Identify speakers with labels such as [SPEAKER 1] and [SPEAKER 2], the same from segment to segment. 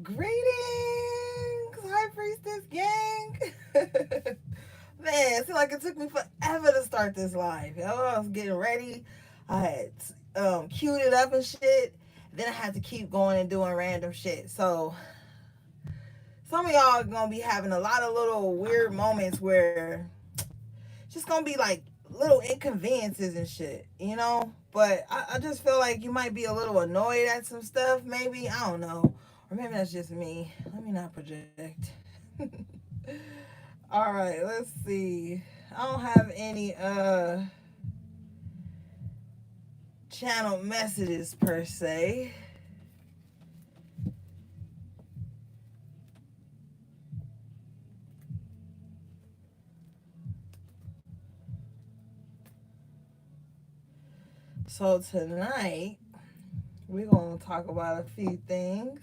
[SPEAKER 1] Greetings, High Priestess gang. Man, it seemed like it took me forever to start this live. Yo, I was getting ready. I had queued it up and shit. Then I had to keep going and doing random shit. So some of y'all are gonna be having a lot of little weird moments where it's just gonna be like little inconveniences and shit, you know? But I just feel like you might be a little annoyed at some stuff, maybe. I don't know. Or maybe that's just me. Let me not project. All right, let's see. I don't have any channel messages per se. So tonight we're gonna talk about a few things.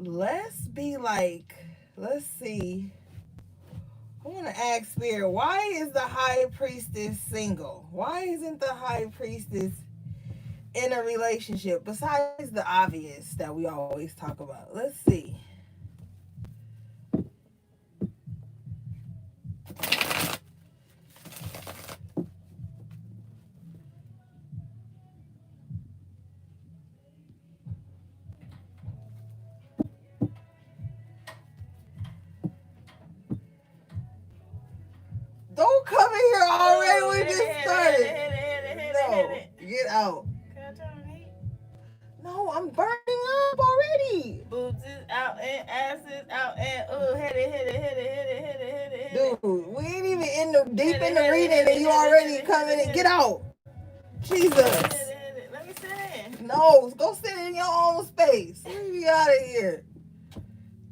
[SPEAKER 1] Let's be like, let's see. I want to ask Spirit, why is the High Priestess single? Why isn't the High Priestess in a relationship besides the obvious that we always talk about? Let's see. Don't come in here already. We just started. No, get out.
[SPEAKER 2] Can I turn on heat?
[SPEAKER 1] No, I'm burning up already.
[SPEAKER 2] Boobs is out and ass is out and hit it.
[SPEAKER 1] Dude, we ain't even in the deep in the reading and you already coming in. Get out. Jesus.
[SPEAKER 2] Let me sit in.
[SPEAKER 1] No, go sit in your own space. Leave me out of here.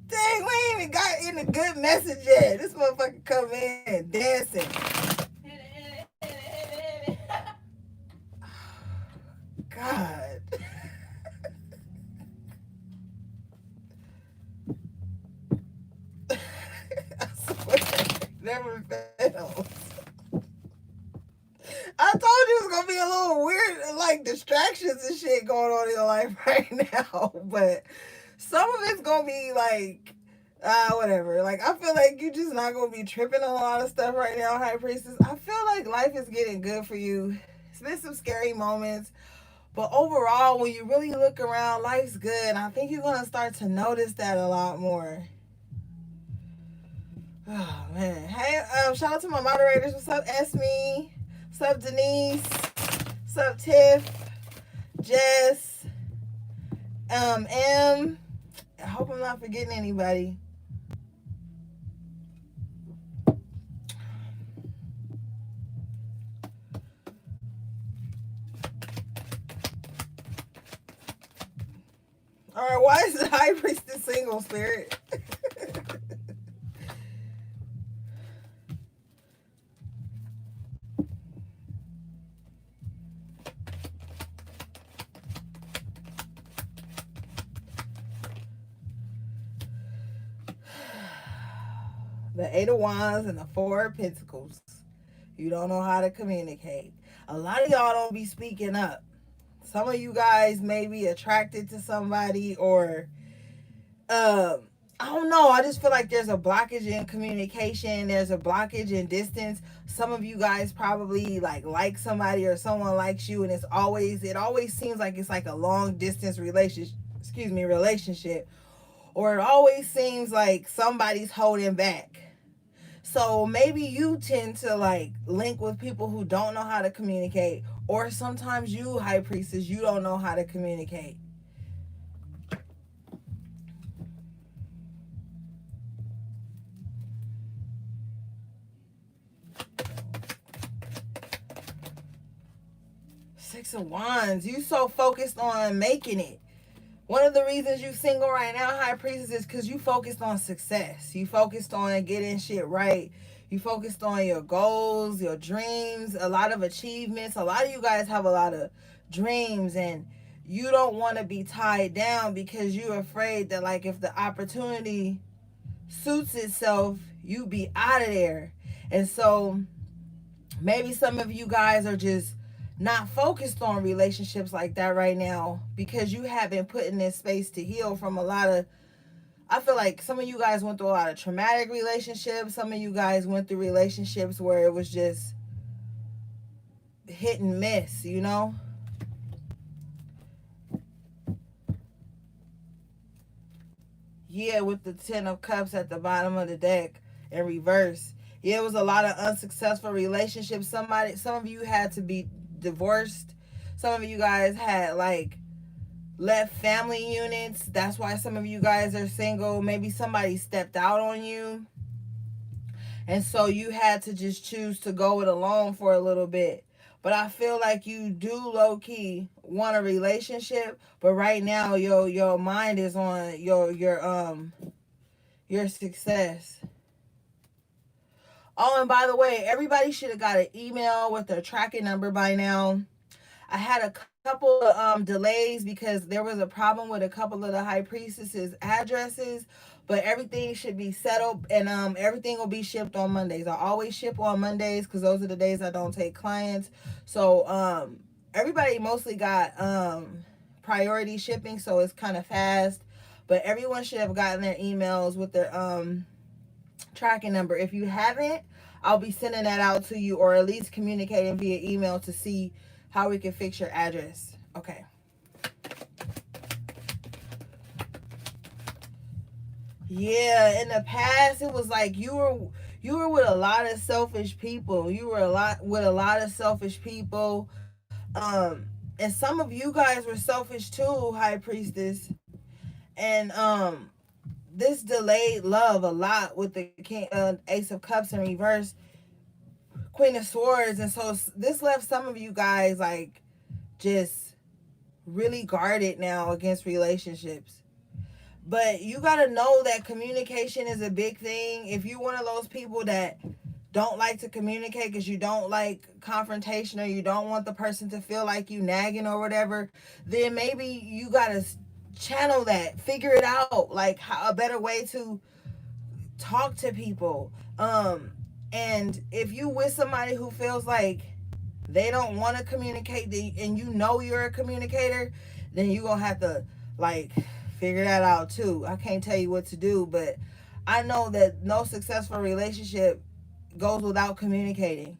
[SPEAKER 1] Dang, we ain't even got in a good message yet. This motherfucker come in dancing. God. I swear, it never fails. I told you it's gonna be a little weird, like distractions and shit going on in your life right now. But some of it's gonna be like, whatever. Like I feel like you just not gonna be tripping on a lot of stuff right now, High Priestess. I feel like life is getting good for you. It's been some scary moments, but overall, when you really look around, life's good. I think you're gonna start to notice that a lot more. Oh man. Hey, shout out to my moderators. What's up, Esme? What's up, Denise? What's up, Tiff? Jess? M. I hope I'm not forgetting anybody. Alright, why is the High Priestess single, Spirit? The Eight of Wands and the Four of Pentacles. You don't know how to communicate. A lot of y'all don't be speaking up. Some of you guys may be attracted to somebody or I don't know. I just feel like there's a blockage in communication. There's a blockage in distance. Some of you guys probably like somebody or someone likes you, and it always seems like it's like a long distance relationship, or it always seems like somebody's holding back. So maybe you tend to like link with people who don't know how to communicate, or sometimes you, High Priestess, you don't know how to communicate. Six of Wands. You so focused on making it. One of the reasons you single right now, High Priestess, is because you focused on success. You focused on getting shit right. You focused on your goals, your dreams, a lot of achievements. A lot of you guys have a lot of dreams, and you don't want to be tied down because you're afraid that like if the opportunity suits itself, you be out of there. And so maybe some of you guys are just not focused on relationships like that right now because you haven't put in this space to heal from a lot of, I feel like some of you guys went through a lot of traumatic relationships. Some of you guys went through relationships where it was just hit and miss, you know? Yeah, with the 10 of cups at the bottom of the deck in reverse. Yeah, it was a lot of unsuccessful relationships. Some of you had to be divorced. Some of you guys had like left family units. That's why some of you guys are single. Maybe somebody stepped out on you. And so you had to just choose to go it alone for a little bit. But I feel like you do low key want a relationship, but right now your mind is on your success. Oh, and by the way, everybody should have got an email with their tracking number by now. I had a couple of delays because there was a problem with a couple of the high priestesses addresses, but everything should be settled, and everything will be shipped on Mondays. I always ship on Mondays because those are the days I don't take clients. So everybody mostly got priority shipping, so it's kind of fast. But everyone should have gotten their emails with their tracking number. If you haven't, I'll be sending that out to you, or at least communicating via email to see how we can fix your address. Okay. Yeah, in the past it was like you were with a lot of selfish people. You were a lot with a lot of selfish people. And some of you guys were selfish too, High Priestess. And this delayed love a lot with the King, Ace of Cups in reverse, Queen of Swords, and so this left some of you guys like just really guarded now against relationships. But you got to know that communication is a big thing. If you're one of those people that don't like to communicate because you don't like confrontation, or you don't want the person to feel like you nagging or whatever, then maybe you got to channel that, figure it out, like how, a better way to talk to people. And if you with somebody who feels like they don't want to communicate, and you know you're a communicator, then you're gonna have to like figure that out too. I can't tell you what to do, but I know that no successful relationship goes without communicating.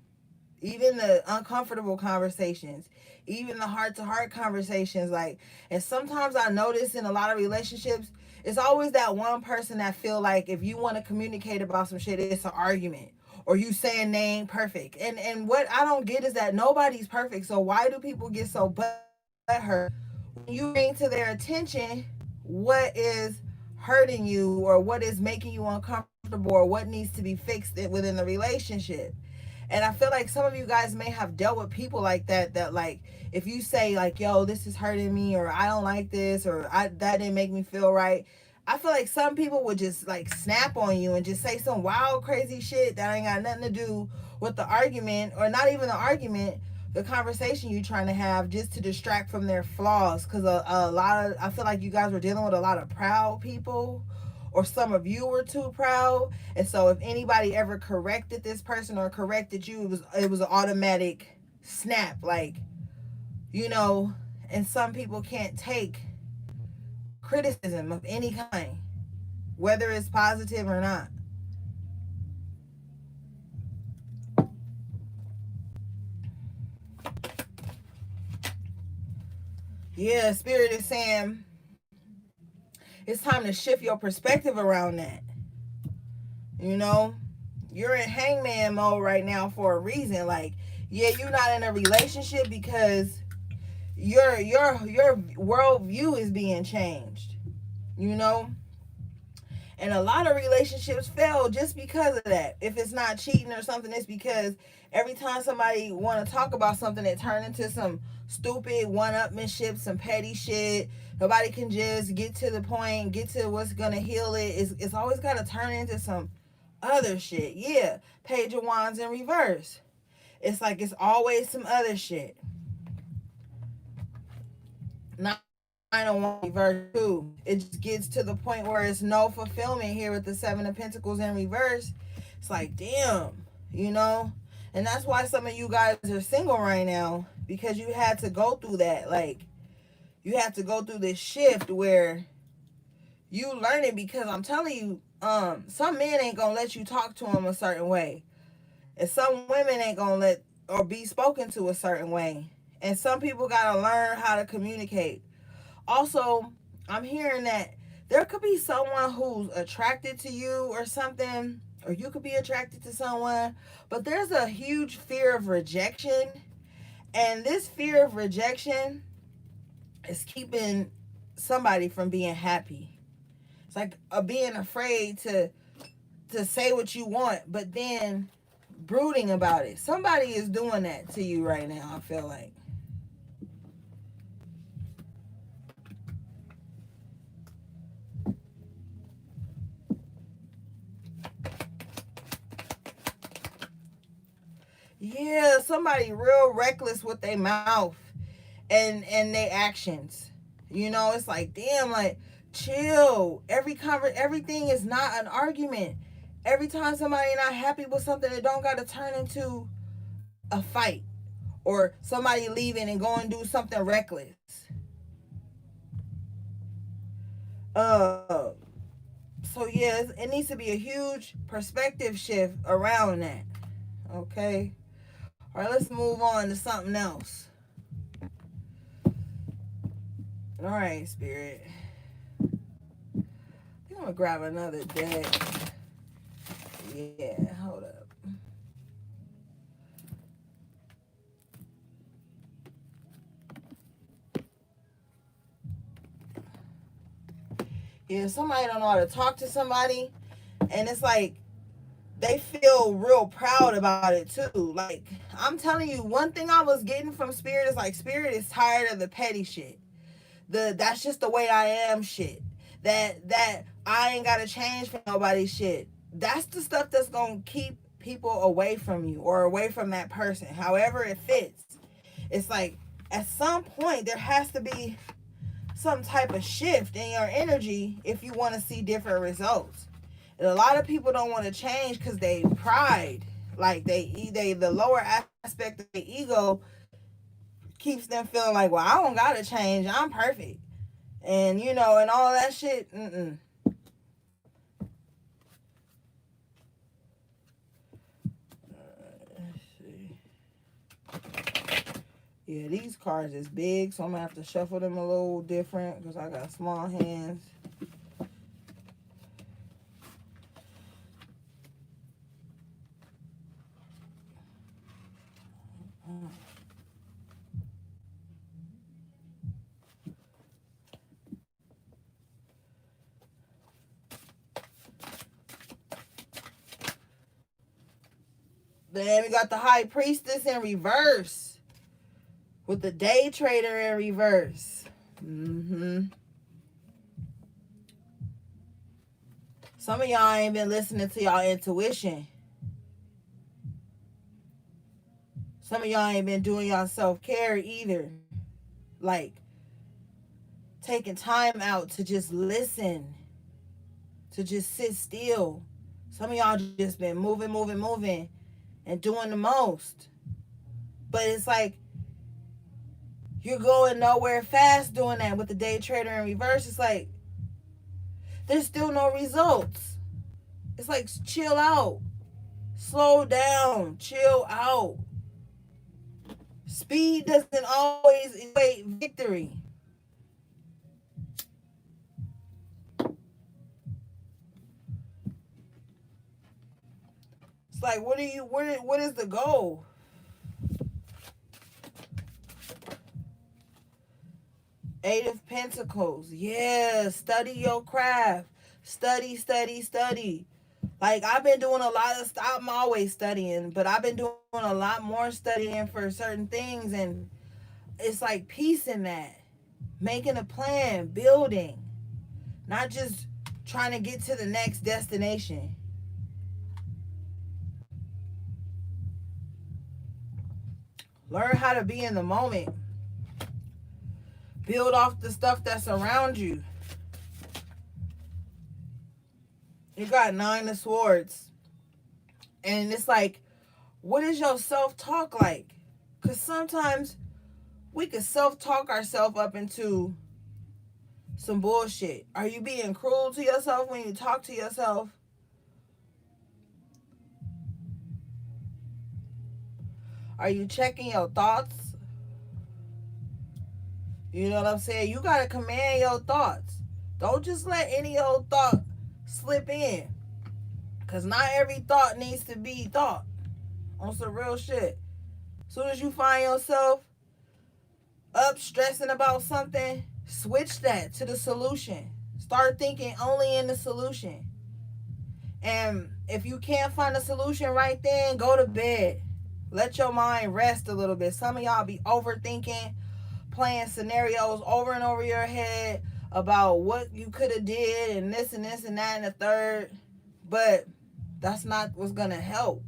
[SPEAKER 1] Even the uncomfortable conversations, even the heart to heart conversations. Like, and sometimes I notice in a lot of relationships, it's always that one person that feel like if you want to communicate about some shit, it's an argument, or you saying they ain't perfect. And what I don't get is that nobody's perfect. So why do people get so butthurt when you bring to their attention what is hurting you, or what is making you uncomfortable, or what needs to be fixed within the relationship? And I feel like some of you guys may have dealt with people like that, that like if you say like, yo, this is hurting me, or I don't like this, or that didn't make me feel right, I feel like some people would just like snap on you and just say some wild crazy shit that ain't got nothing to do with the argument, or not even the argument, the conversation you trying to have, just to distract from their flaws. Because a lot of, I feel like you guys were dealing with a lot of proud people, or some of you were too proud. And so if anybody ever corrected this person or corrected you, it was an automatic snap, like, you know. And some people can't take criticism of any kind, whether it's positive or not. Yeah, Spirit is saying it's time to shift your perspective around that. You know, you're in hangman mode right now for a reason. Like, yeah, you're not in a relationship because your worldview is being changed. You know, and a lot of relationships fail just because of that. If it's not cheating or something, it's because every time somebody want to talk about something, it turn into some stupid one-upmanship, some petty shit. Nobody can just get to the point, get to what's gonna heal it. It's always got to turn into some other shit. Yeah, Page of Wands in reverse. It's like it's always some other shit. Nine of Wands reverse too. It just gets to the point where it's no fulfillment here with the Seven of Pentacles in reverse. It's like, damn, you know? And that's why some of you guys are single right now. because you had to go through that. Like, you had to go through this shift where you learn it, because I'm telling you, some men ain't gonna let you talk to them a certain way, and some women ain't gonna let or be spoken to a certain way, and some people gotta learn how to communicate. Also, I'm hearing that there could be someone who's attracted to you or something, or you could be attracted to someone, but there's a huge fear of rejection, and this fear of rejection is keeping somebody from being happy. It's like being afraid to say what you want, but then brooding about it. Somebody is doing that to you right now, I feel like. Yeah, somebody real reckless with their mouth and their actions. You know, it's like, damn, like, chill. Everything is not an argument. Every time somebody not happy with something, it don't got to turn into a fight or somebody leaving and going to do something reckless. Uh, so yeah, it needs to be a huge perspective shift around that. Okay. All right, let's move on to something else. All right, Spirit. I think I'm gonna grab another deck. Yeah, hold up. Yeah, somebody don't know how to talk to somebody, and it's like they feel real proud about it too. Like, I'm telling you, one thing I was getting from Spirit is like, Spirit is tired of the petty shit. That's just the way I am shit. That I ain't gotta change for nobody's shit. That's the stuff that's gonna keep people away from you or away from that person, however it fits. It's like, at some point there has to be some type of shift in your energy if you want to see different results. And a lot of people don't want to change because they pride, like the lower aspect of the ego keeps them feeling like, well, I don't gotta change, I'm perfect, and and all that shit. Let's see. Yeah, these cards is big, so I'm gonna have to shuffle them a little different because I got small hands. Then we got the High Priestess in reverse with the Day Trader in reverse. Some of y'all ain't been listening to y'all intuition. Some of y'all ain't been doing y'all self-care either. Like, taking time out to just listen, to just sit still. Some of y'all just been moving, and doing the most. But it's like, you're going nowhere fast doing that with the Day Trader in reverse. It's like, there's still no results. It's like, chill out. Slow down. Chill out. Speed doesn't always equate victory. It's like, what is the goal? Eight of Pentacles. Yeah, study your craft. Study. Like, I've been doing a lot of stuff. I'm always studying, but I've been doing a lot more studying for certain things, and it's like peace in that. Making a plan, building, not just trying to get to the next destination. Learn how to be in the moment. Build off the stuff that's around you. You got Nine of Swords. And it's like, what is your self-talk like? Because sometimes we could self-talk ourselves up into some bullshit. Are you being cruel to yourself when you talk to yourself? Are you checking your thoughts? You know what I'm saying? You gotta command your thoughts. Don't just let any old thought slip in. Cause not every thought needs to be thought. On some real shit. As soon as you find yourself up stressing about something, switch that to the solution. Start thinking only in the solution. And if you can't find a solution right then, go to bed. Let your mind rest a little bit. Some of y'all be overthinking, playing scenarios over and over your head about what you could have did and this and that and the third. But that's not what's gonna help.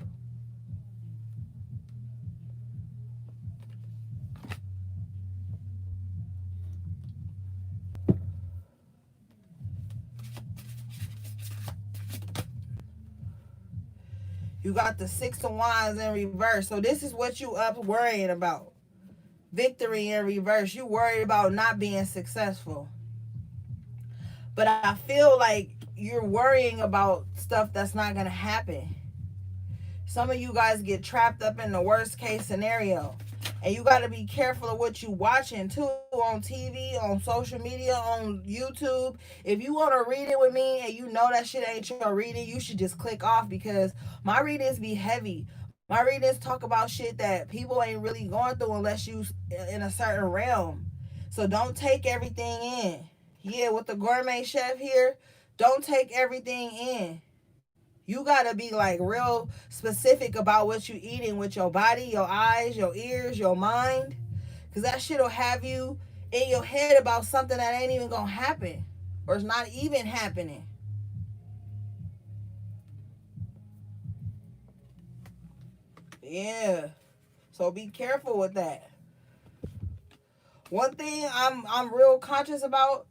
[SPEAKER 1] You got the Six of Wands in reverse. So this is what you up worrying about. Victory in reverse. You worried about not being successful. But I feel like you're worrying about stuff that's not going to happen. Some of you guys get trapped up in the worst case scenario. And you got to be careful of what you watching too, on TV, on social media, on YouTube. If you want to read it with me and you know that shit ain't your reading, you should just click off, because my readings be heavy. My readings talk about shit that people ain't really going through unless you in a certain realm. So don't take everything in. Yeah, with the gourmet chef here, don't take everything in. You gotta be like real specific about what you eating with your body, your eyes, your ears, your mind. Cause that shit'll have you in your head about something that ain't even gonna happen. Or it's not even happening. Yeah. So be careful with that. One thing I'm real conscious about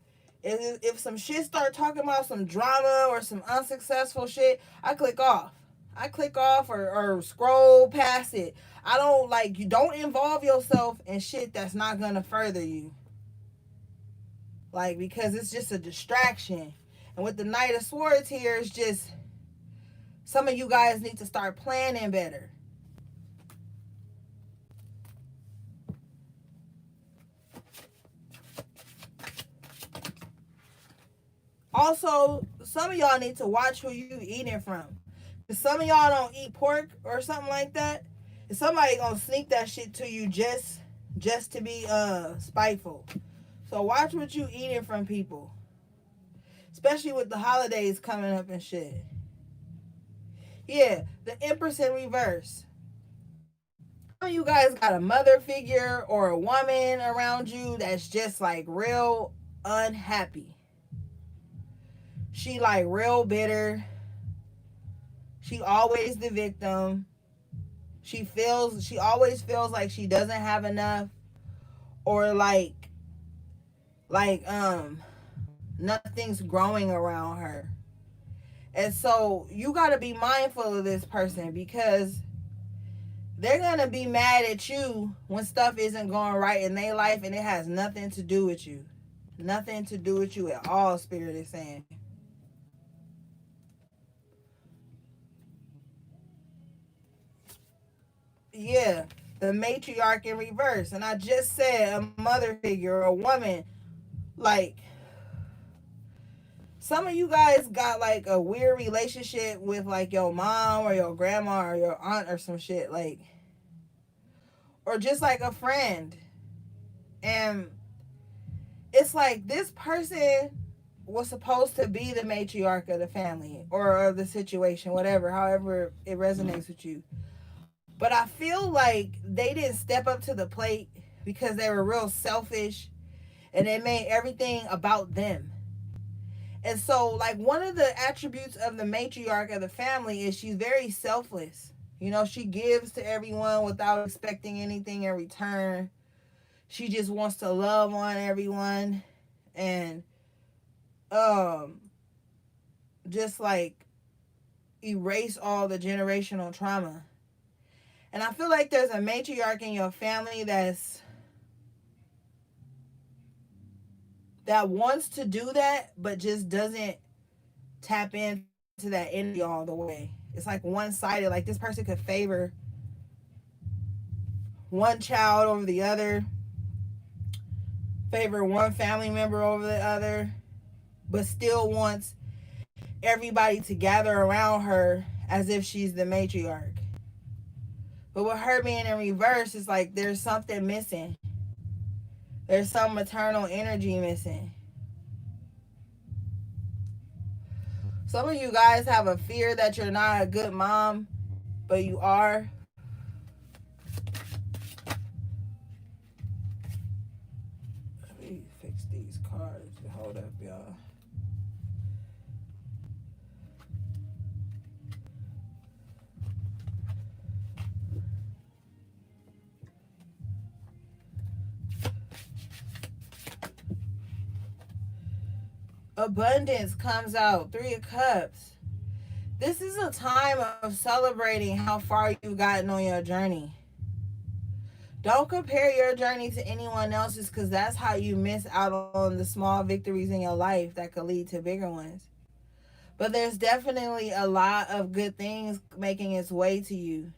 [SPEAKER 1] is if some shit start talking about some drama or some unsuccessful shit, I click off. I click off or scroll past it. I don't like, you don't involve yourself in shit that's not gonna further you. Like, because it's just a distraction. And with the Knight of Swords here, it's just some of you guys need to start planning better. Also, some of y'all need to watch who you eating from. Cause some of y'all don't eat pork or something like that. And somebody gonna sneak that shit to you just to be spiteful. So watch what you eating from people. Especially with the holidays coming up and shit. Yeah, the Empress in reverse. Some of you guys got a mother figure or a woman around you that's just like real unhappy. She like real bitter. She always the victim. She always feels like she doesn't have enough, or like nothing's growing around her. And so you got to be mindful of this person, because they're going to be mad at you when stuff isn't going right in their life, and it has nothing to do with you. Nothing to do with you at all, Spirit is saying. Yeah, the matriarch in reverse. And I just said a mother figure or a woman. Like, some of you guys got like a weird relationship with like your mom or your grandma or your aunt or some shit. Like, or just like a friend. And it's like this person was supposed to be the matriarch of the family or of the situation, whatever, however it resonates with you. But I feel like they didn't step up to the plate because they were real selfish and they made everything about them. And so, like, one of the attributes of the matriarch of the family is she's very selfless. You know, she gives to everyone without expecting anything in return. She just wants to love on everyone and um just like erase all the generational trauma. And I feel like there's a matriarch in your family that's that wants to do that but just doesn't tap into that energy all the way. It's like one-sided. Like this person could favor one child over the other, favor one family member over the other, but still wants everybody to gather around her as if she's the matriarch. But with her being in reverse, it's like there's something missing. There's some maternal energy missing. Some of you guys have a fear that you're not a good mom, but you are. Let me fix these cards. Hold up, y'all. Abundance comes out. 3 of Cups. This is a time of celebrating how far you've gotten on your journey. Don't compare your journey to anyone else's, because that's how you miss out on the small victories in your life that could lead to bigger ones. But there's definitely a lot of good things making its way to you.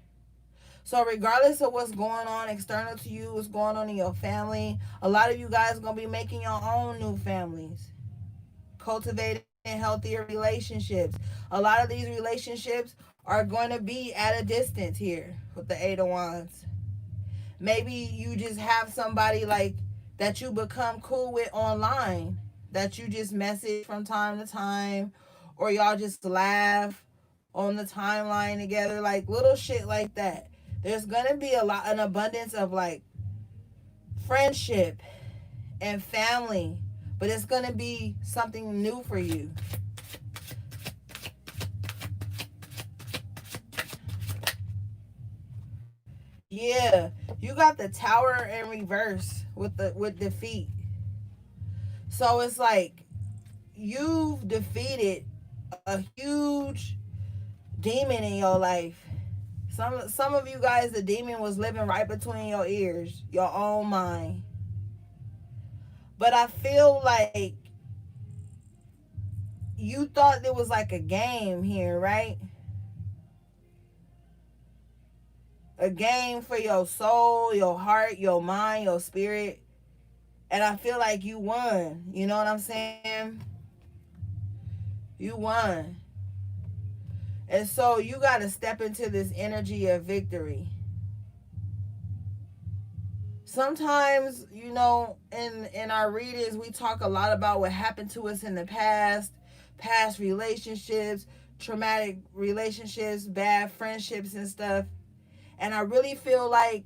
[SPEAKER 1] So regardless of what's going on external to you, what's going on in your family, a lot of you guys are going to be making your own new families, cultivating healthier relationships. A lot of these relationships are going to be at a distance here with the 8 of Wands. Maybe you just have somebody like that you become cool with online, that you just message from time to time, or y'all just laugh on the timeline together, like little shit like that. There's gonna be an abundance of like friendship and family, but it's gonna be something new for you. Yeah, you got the Tower in reverse with defeat. So it's like you've defeated a huge demon in your life. Some of you guys, the demon was living right between your ears, your own mind. But I feel like you thought it was like a game here, right? A game for your soul, your heart, your mind, your spirit. And I feel like you won. You know what I'm saying? You won. And so you got to step into this energy of victory. Sometimes, in our readings, we talk a lot about what happened to us in the past relationships, traumatic relationships, bad friendships and stuff. And I really feel like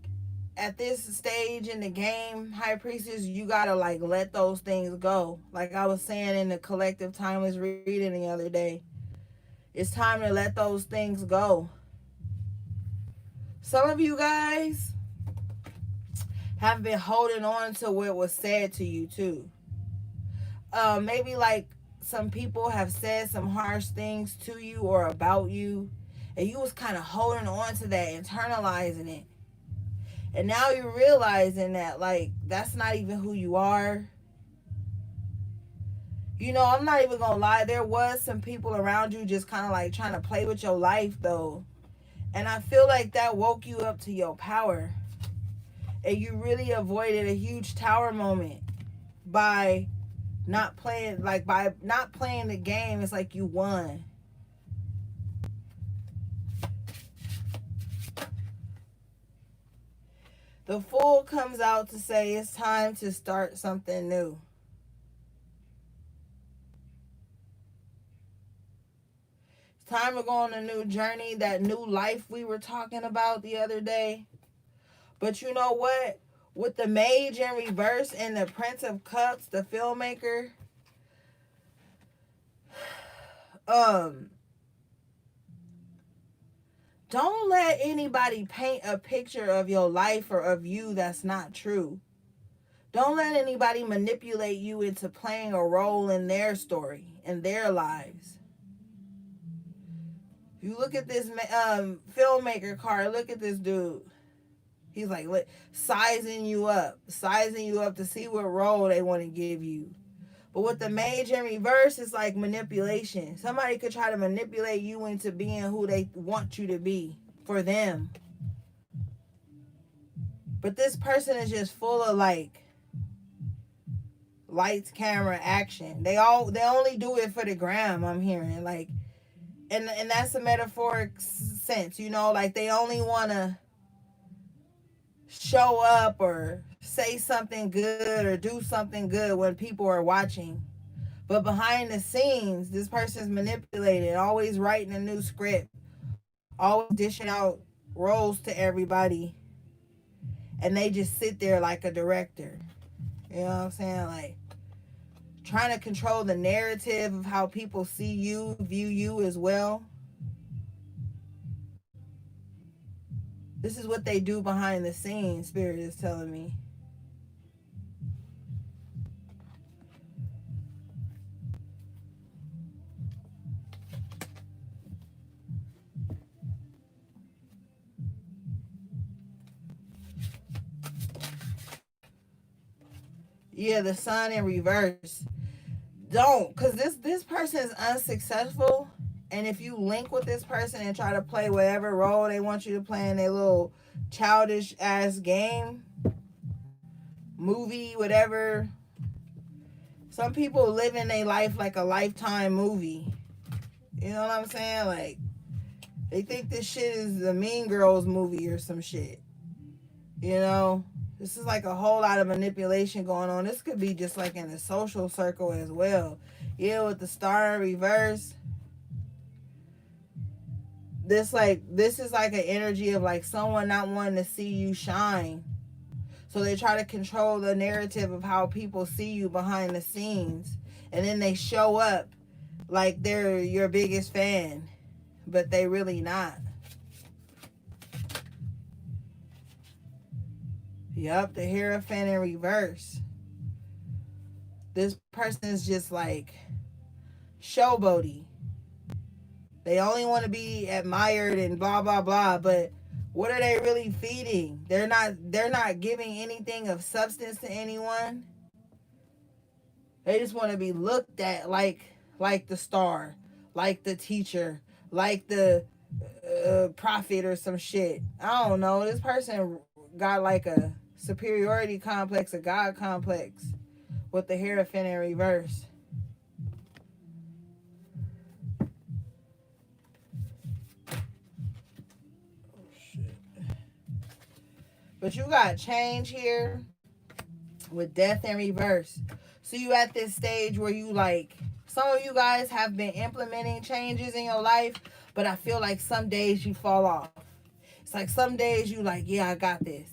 [SPEAKER 1] at this stage in the game, High Priestess, you gotta like let those things go. Like I was saying in the collective timeless reading the other day, it's time to let those things go. Some of you guys have been holding on to what was said to you too. Maybe like some people have said some harsh things to you or about you, and you was kind of holding on to that, internalizing it. And now you're realizing that like that's not even who you are. I'm not even gonna lie, there was some people around you just kind of like trying to play with your life though. And I feel like that woke you up to your power. And you really avoided a huge tower moment by not playing the game. It's like you won. The Fool comes out to say it's time to start something new. It's time to go on a new journey, that new life we were talking about the other day. But you know what? With the Mage in reverse and the Prince of Cups, the filmmaker, um, don't let anybody paint a picture of your life or of you that's not true. Don't let anybody manipulate you into playing a role in their story, in their lives. You look at this filmmaker card, look at this dude. He's like sizing you up to see what role they want to give you. But with the mage in reverse, it's like manipulation. Somebody could try to manipulate you into being who they want you to be for them. But this person is just full of like lights, camera, action. They only do it for the gram, I'm hearing. Like, and that's a metaphoric sense, you know, like they only wanna show up or say something good or do something good when people are watching. But behind the scenes, this person's manipulated, always writing a new script, always dishing out roles to everybody, and they just sit there like a director. You know what I'm saying? Like trying to control the narrative of how people see you, view you as well. This is what they do behind the scenes, Spirit is telling me. Yeah, the sun in reverse. Don't, because this person is unsuccessful. And if you link with this person and try to play whatever role they want you to play in their little childish ass game, movie, whatever, some people live in their life like a Lifetime movie. You know what I'm saying? Like, they think this shit is the Mean Girls movie or some shit. You know? This is like a whole lot of manipulation going on. This could be just like in a social circle as well. Yeah, with the star in reverse. This is like an energy of like someone not wanting to see you shine. So they try to control the narrative of how people see you behind the scenes. And then they show up like they're your biggest fan, but they really not. Yup, the Hierophant in reverse. This person is just like showboaty. They only want to be admired and blah blah blah, but what are they really feeding? They're not giving anything of substance to anyone. They just want to be looked at like the star, like the teacher, like the prophet or some shit. I don't know. This person got like a superiority complex, a god complex with the Hierophant in reverse. Oh shit. But you got change here with death in reverse. So you at this stage where you like, some of you guys have been implementing changes in your life, but I feel like some days you fall off. It's like some days you like, yeah, I got this.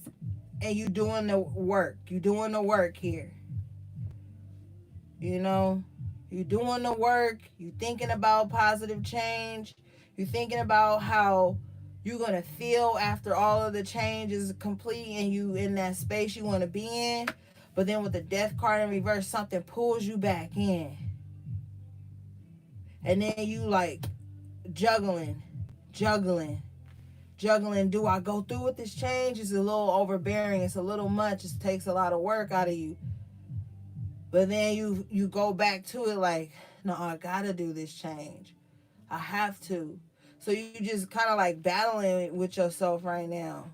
[SPEAKER 1] And you doing the work. You doing the work here. You know, you doing the work. You thinking about positive change. You thinking about how you're gonna feel after all of the change is complete and you in that space you want to be in. But then with the death card in reverse, something pulls you back in. And then you like juggling, juggling, juggling. Do I go through with this change? It's a little overbearing. It's a little much. It takes a lot of work out of you. But then you go back to it like, no, I gotta do this change. I have to. So you just kind of like battling with yourself right now.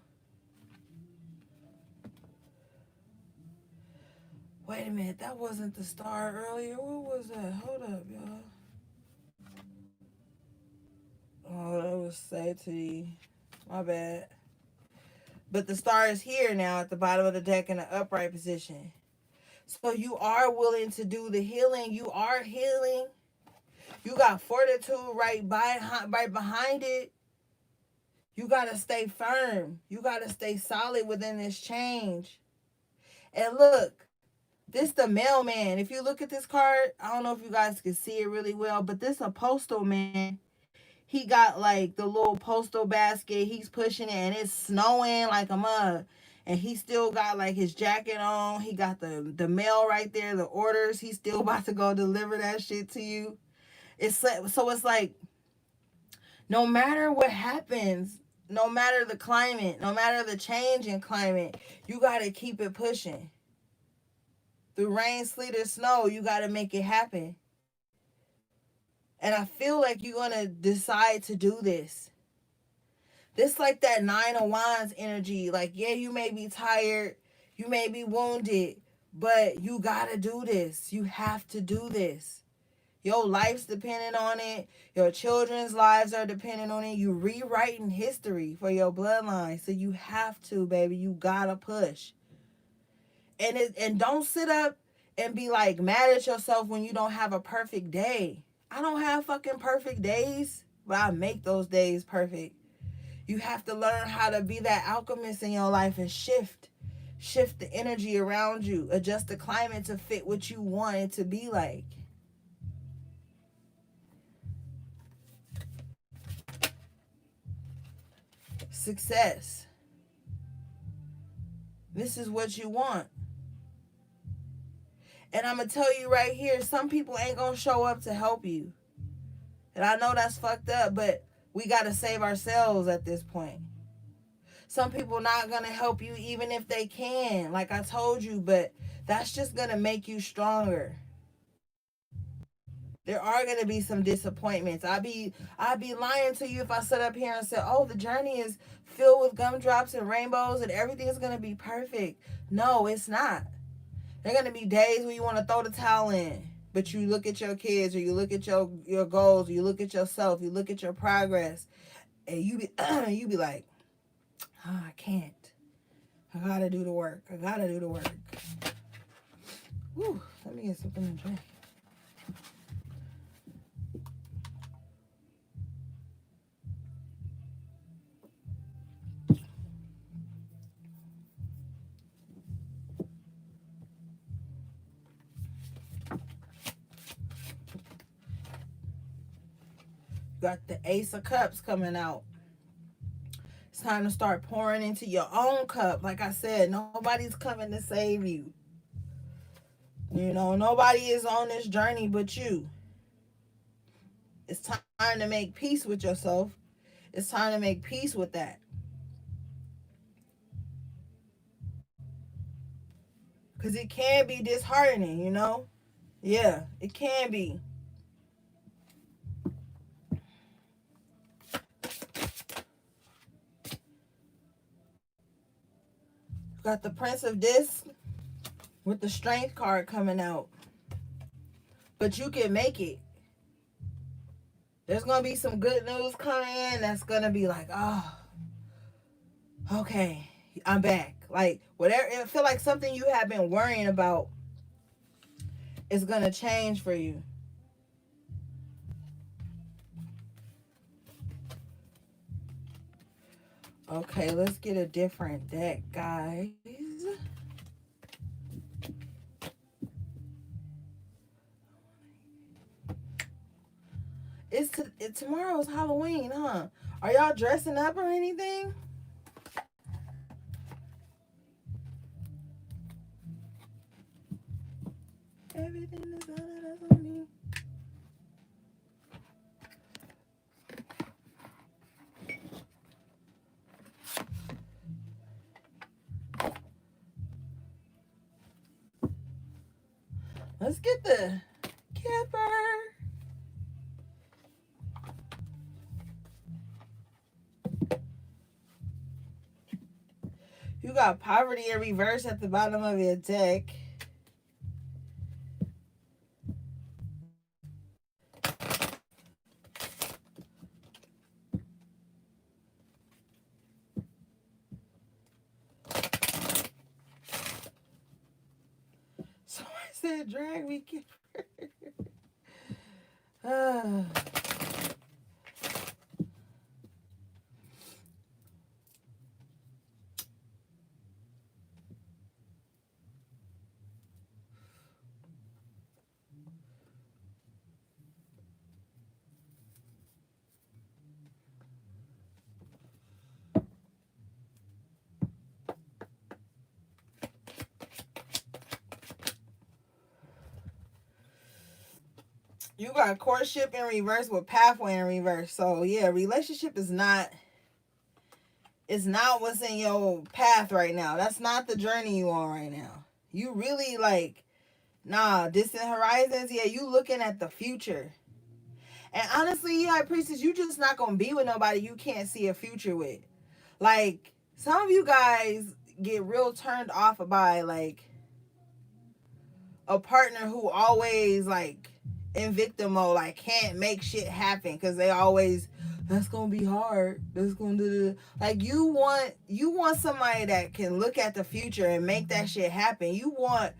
[SPEAKER 1] Wait a minute, that wasn't the star earlier. What was that? Hold up, y'all. Oh, that was Sati. My bad. But the star is here now at the bottom of the deck in the upright position. So you are willing to do the healing. You are healing. You got fortitude right behind it. You got to stay firm. You got to stay solid within this change. And look, this the mailman. If you look at this card, I don't know if you guys can see it really well, but this a postal man. He got like the little postal basket. He's pushing it and it's snowing like a mug. And he still got like his jacket on. He got the mail right there, the orders. He's still about to go deliver that shit to you. It's like no matter what happens, no matter the climate, no matter the change in climate, you got to keep it pushing. Through rain, sleet, or snow, you got to make it happen. And I feel like you're going to decide to do this. This like that Nine of Wands energy. Like, yeah, you may be tired. You may be wounded. But you got to do this. You have to do this. Your life's dependent on it. Your children's lives are dependent on it. You rewriting history for your bloodline. So you have to, baby. You got to push. And don't sit up and be like mad at yourself when you don't have a perfect day. I don't have fucking perfect days, but I make those days perfect. You have to learn how to be that alchemist in your life and shift the energy around you, adjust the climate to fit what you want it to be like. Success. This is what you want. And I'm going to tell you right here, some people ain't going to show up to help you. And I know that's fucked up, but we got to save ourselves at this point. Some people not going to help you even if they can, like I told you, but that's just going to make you stronger. There are going to be some disappointments. I'd be lying to you if I sit up here and said, oh, the journey is filled with gumdrops and rainbows and everything is going to be perfect. No, it's not. There are going to be days where you want to throw the towel in, but you look at your kids or you look at your goals, or you look at yourself, you look at your progress, and you be like, oh, I can't. I got to do the work. I got to do the work. Whew, let me get something to drink. Got the Ace of Cups coming out. It's time to start pouring into your own cup. Like I said, nobody's coming to save you. You know, nobody is on this journey but you. It's time to make peace with yourself. It's time to make peace with that. Because it can be disheartening, you know? Yeah, it can be. Got the Prince of Discs with the Strength card coming out. But you can make it. There's going to be some good news coming in that's going to be like, oh, okay, I'm back. Like, whatever, it feel like something you have been worrying about is going to change for you. Okay, let's get a different deck, guys. Tomorrow's Halloween, huh? Are y'all dressing up or anything? Everything is on me. Let's get the Kipper. You got poverty in reverse at the bottom of your deck. Someone said, drag me, Kipper. You got courtship in reverse with pathway in reverse. So yeah, relationship is not what's in your path right now. That's not the journey you on right now. You really like Nah, distant horizons, yeah, you looking at the future. And honestly, High Priestess, you just not gonna be with nobody you can't see a future with. Like, some of you guys get real turned off by like a partner who always like in victim mode, like can't make shit happen because they always that's gonna be hard. That's gonna do like you want somebody that can look at the future and make that shit happen. You want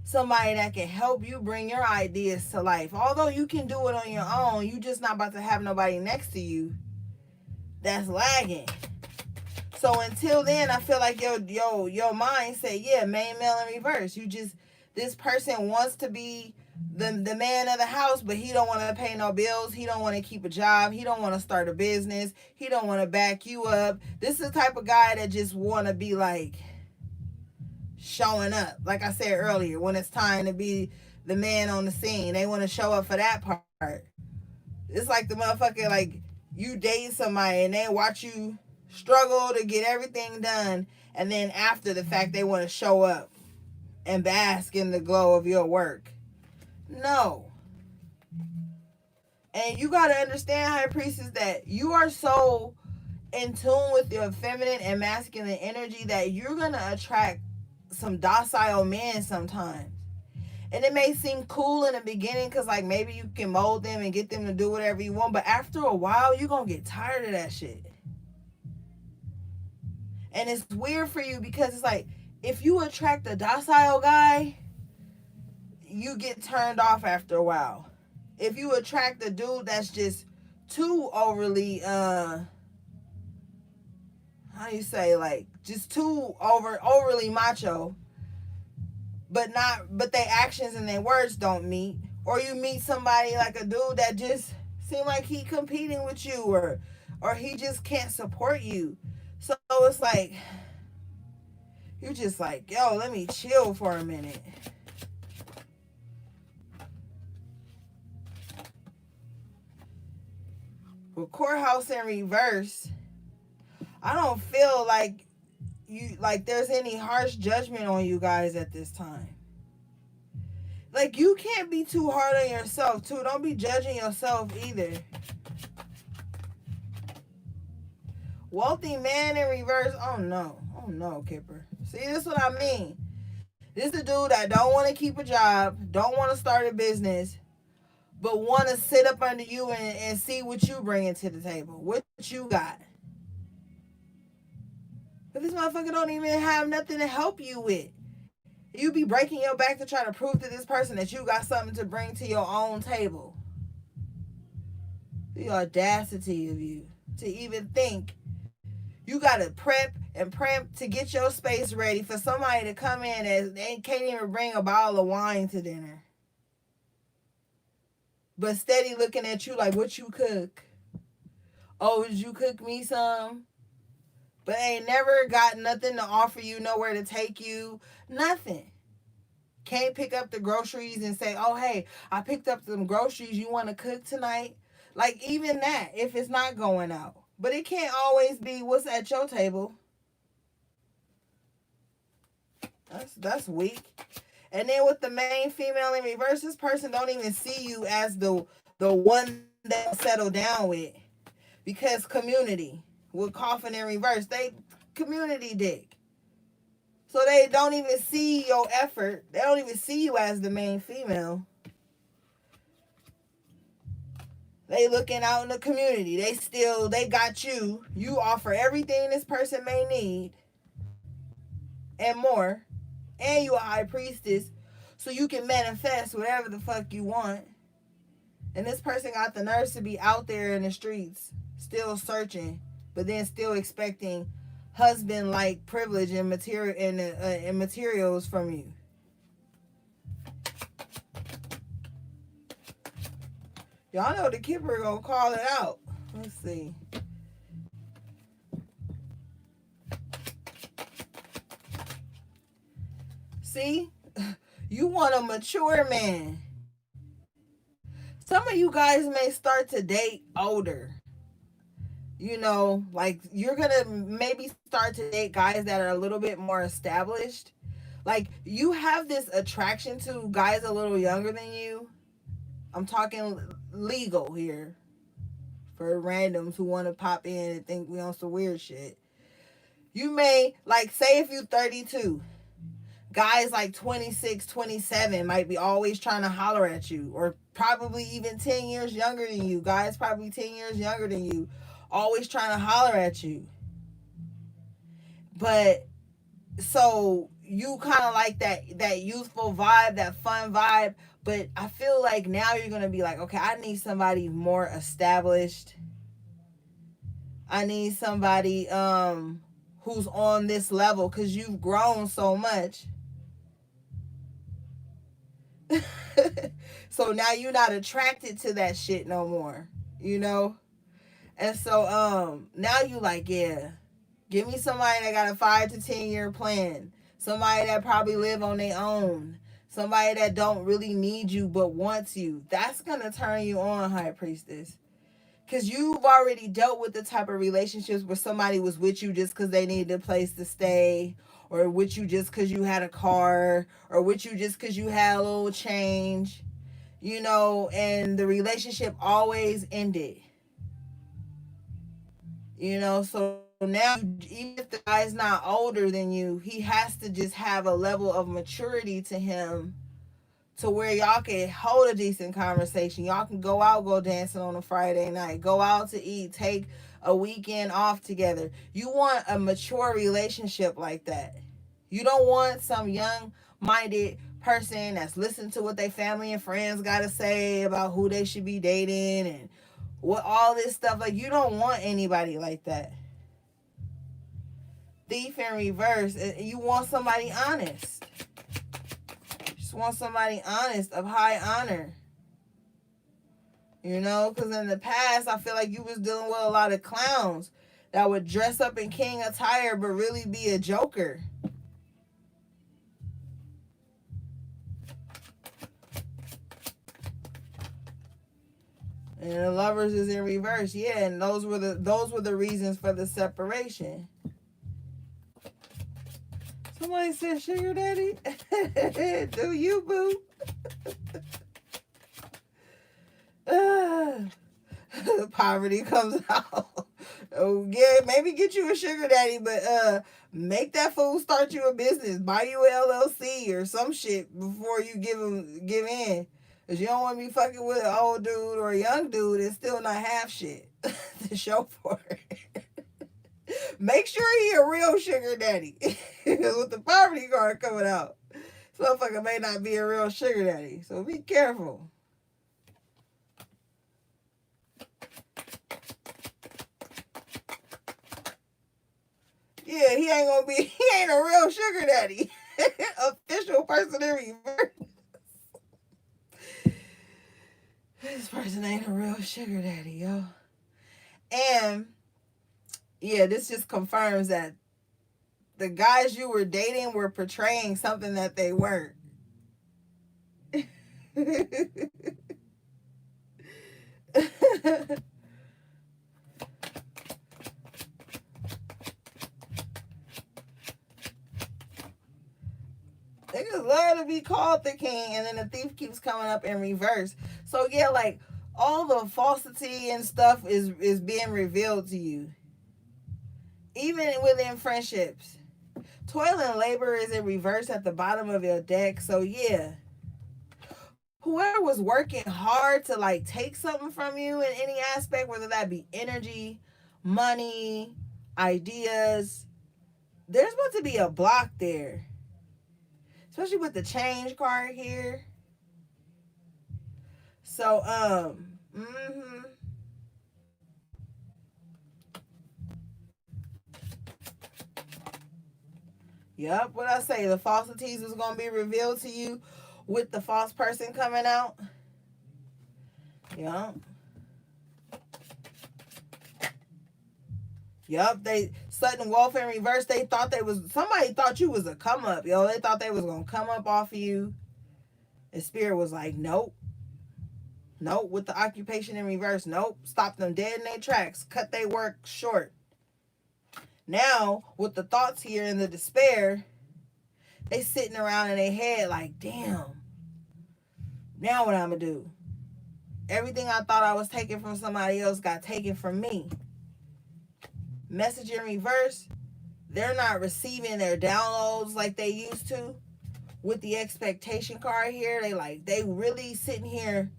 [SPEAKER 1] somebody that can help you bring your ideas to life. Although you can do it on your own, you just not about to have nobody next to you that's lagging. So until then, I feel like your mind say, yeah, main male in reverse. You just this person wants to be the man of the house, but he don't want to pay no bills. He don't want to keep a job. He don't want to start a business. He don't want to back you up. This is the type of guy that just want to be like showing up. Like I said earlier, when it's time to be the man on the scene, they want to show up for that part. It's like the motherfucker like you date somebody and they watch you struggle to get everything done, and then after the fact they want to show up and bask in the glow of your work. No. And you got to understand, High Priestess, that you are so in tune with your feminine and masculine energy that you're going to attract some docile men sometimes. And it may seem cool in the beginning because, like, maybe you can mold them and get them to do whatever you want. But after a while, you're going to get tired of that shit. And it's weird for you because it's like, if you attract a docile guy, you get turned off after a while. If you attract a dude that's just too overly, how do you say, like, just too overly macho, but their actions and their words don't meet, or you meet somebody like a dude that just seem like he competing with you, or he just can't support you. So it's like you just like, yo, let me chill for a minute. With Courthouse in reverse, I don't feel like there's any harsh judgment on you guys at this time. Like, you can't be too hard on yourself too. Don't be judging yourself either. Wealthy man in reverse. Oh no. Oh no, Kipper. See, this is what I mean. This is a dude that don't want to keep a job, don't want to start a business, but want to sit up under you and see what you bringing to the table, what you got. But this motherfucker don't even have nothing to help you with. You be breaking your back to try to prove to this person that you got something to bring to your own table. The audacity of you to even think you gotta prep and prep to get your space ready for somebody to come in and they can't even bring a bottle of wine to dinner. But steady looking at you like, what you cook? Oh, did you cook me some? But ain't never got nothing to offer you, nowhere to take you, nothing. Can't pick up the groceries and say, oh, hey, I picked up some groceries. You want to cook tonight? Like, even that, if it's not going out. But it can't always be what's at your table. That's weak. And then with the main female in reverse, this person don't even see you as the one that settle down with. Because community. With coffin in reverse, they community dick. So they don't even see your effort. They don't even see you as the main female. They looking out in the community. They got you. You offer everything this person may need and more. And you a high priestess. So you can manifest whatever the fuck you want. And this person got the nerves to be out there in the streets, still searching, but then still expecting husband-like privilege and materials from you. Y'all know the Kipper gonna call it out. Let's see. See? You want a mature man. Some of you guys may start to date older. You know, like you're gonna maybe start to date guys that are a little bit more established. Like, you have this attraction to guys a little younger than you. I'm talking legal here for randoms who want to pop in and think we on some weird shit. You may, like, say if you 32, guys like 26, 27 might be always trying to holler at you, or probably even 10 years younger than you. Guys probably 10 years younger than you, always trying to holler at you. But so you kind of like that youthful vibe, that fun vibe. But I feel like now you're gonna be like, okay, I need somebody more established. I need somebody who's on this level, because you've grown so much. So now you're not attracted to that shit no more, you know? And so now you like, yeah, give me somebody that got a 5 to 10 year plan. Somebody that probably live on their own. Somebody that don't really need you but wants you. That's gonna turn you on, High Priestess. Cause you've already dealt with the type of relationships where somebody was with you just because they needed a place to stay, or with you just because you had a car, or with you just because you had a little change, you know, and the relationship always ended. You know, so now, even if the guy's not older than you, he has to just have a level of maturity to him to where y'all can hold a decent conversation. Y'all can go out, go dancing on a Friday night, go out to eat, take a weekend off together. You want a mature relationship like that. You don't want some young minded person that's listening to what their family and friends got to say about who they should be dating and what all this stuff. Like, you don't want anybody like that. Thief in reverse. You want somebody honest. Just want somebody honest, of high honor. You know, because in the past, I feel like you was dealing with a lot of clowns that would dress up in king attire but really be a joker. And the lovers is in reverse. Yeah, and those were the reasons for the separation. Somebody said sugar daddy. Do you, boo? Poverty comes out. Oh yeah, maybe get you a sugar daddy, but make that fool start you a business, buy you an LLC or some shit before you give in. Cause you don't want to be fucking with an old dude or a young dude and still not have shit to show for it. Make sure he a real sugar daddy. Cause with the poverty card coming out, this motherfucker may not be a real sugar daddy. So be careful. Yeah, he ain't a real sugar daddy. Official person in reverse. This person ain't a real sugar daddy, yo. And yeah, this just confirms that the guys you were dating were portraying something that they weren't. Niggas love to be called the king, and then the thief keeps coming up in reverse. So yeah, like, all the falsity and stuff is being revealed to you, even within friendships. Toil and labor is in reverse at the bottom of your deck. So yeah, whoever was working hard to like take something from you in any aspect, whether that be energy, money, ideas, there's about to be a block there. Especially with the change card here. So Yep, what I say, the falsities is gonna be revealed to you with the false person coming out. Yep. Yup, they sudden wealth in reverse. They thought somebody thought you was a come up, yo. They thought they was gonna come up off of you. And spirit was like, nope. Nope. With the occupation in reverse, nope. Stop them dead in their tracks. Cut their work short. Now, with the thoughts here and the despair, They sitting around in their head like, damn, now what I'm gonna do? Everything I thought I was taking from somebody else got taken from me. Message in reverse, they're not receiving their downloads like they used to. With the expectation card here, they really sitting here.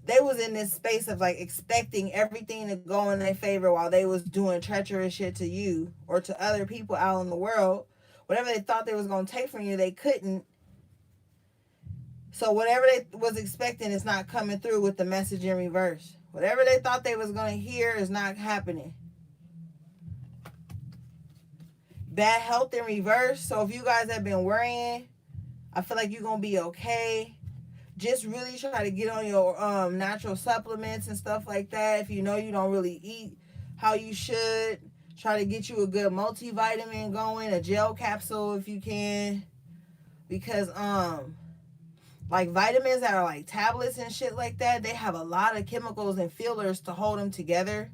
[SPEAKER 1] They was in this space of like expecting everything to go in their favor while they was doing treacherous shit to you or to other people out in the world. Whatever they thought they was gonna take from you, they couldn't. So whatever they was expecting is not coming through with the message in reverse. Whatever they thought they was gonna hear is not happening. Bad health in reverse. So if you guys have been worrying, I feel like you're gonna be okay. Just really try to get on your natural supplements and stuff like that. If you know you don't really eat how you should, try to get you a good multivitamin going, a gel capsule if you can. Because like vitamins that are like tablets and shit like that, they have a lot of chemicals and fillers to hold them together.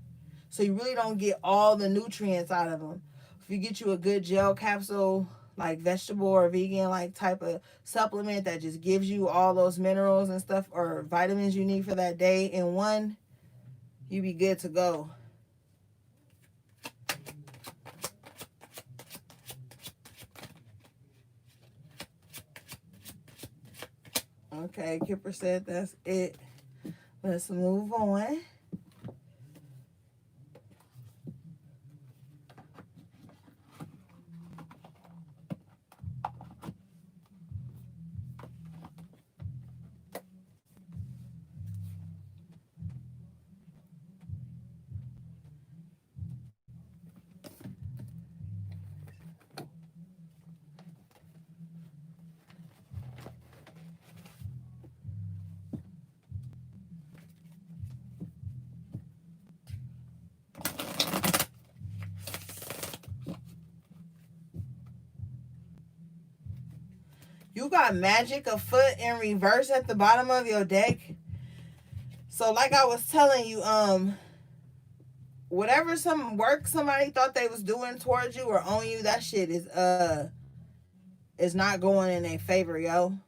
[SPEAKER 1] So you really don't get all the nutrients out of them. If you get you a good gel capsule, like vegetable or vegan like type of supplement that just gives you all those minerals and stuff or vitamins you need for that day in one, you be good to go. Okay, Kipper said that's it. Let's move on. You got magic afoot in reverse at the bottom of your deck. So like I was telling you, whatever some work somebody thought they was doing towards you or on you, that shit is not going in their favor, yo.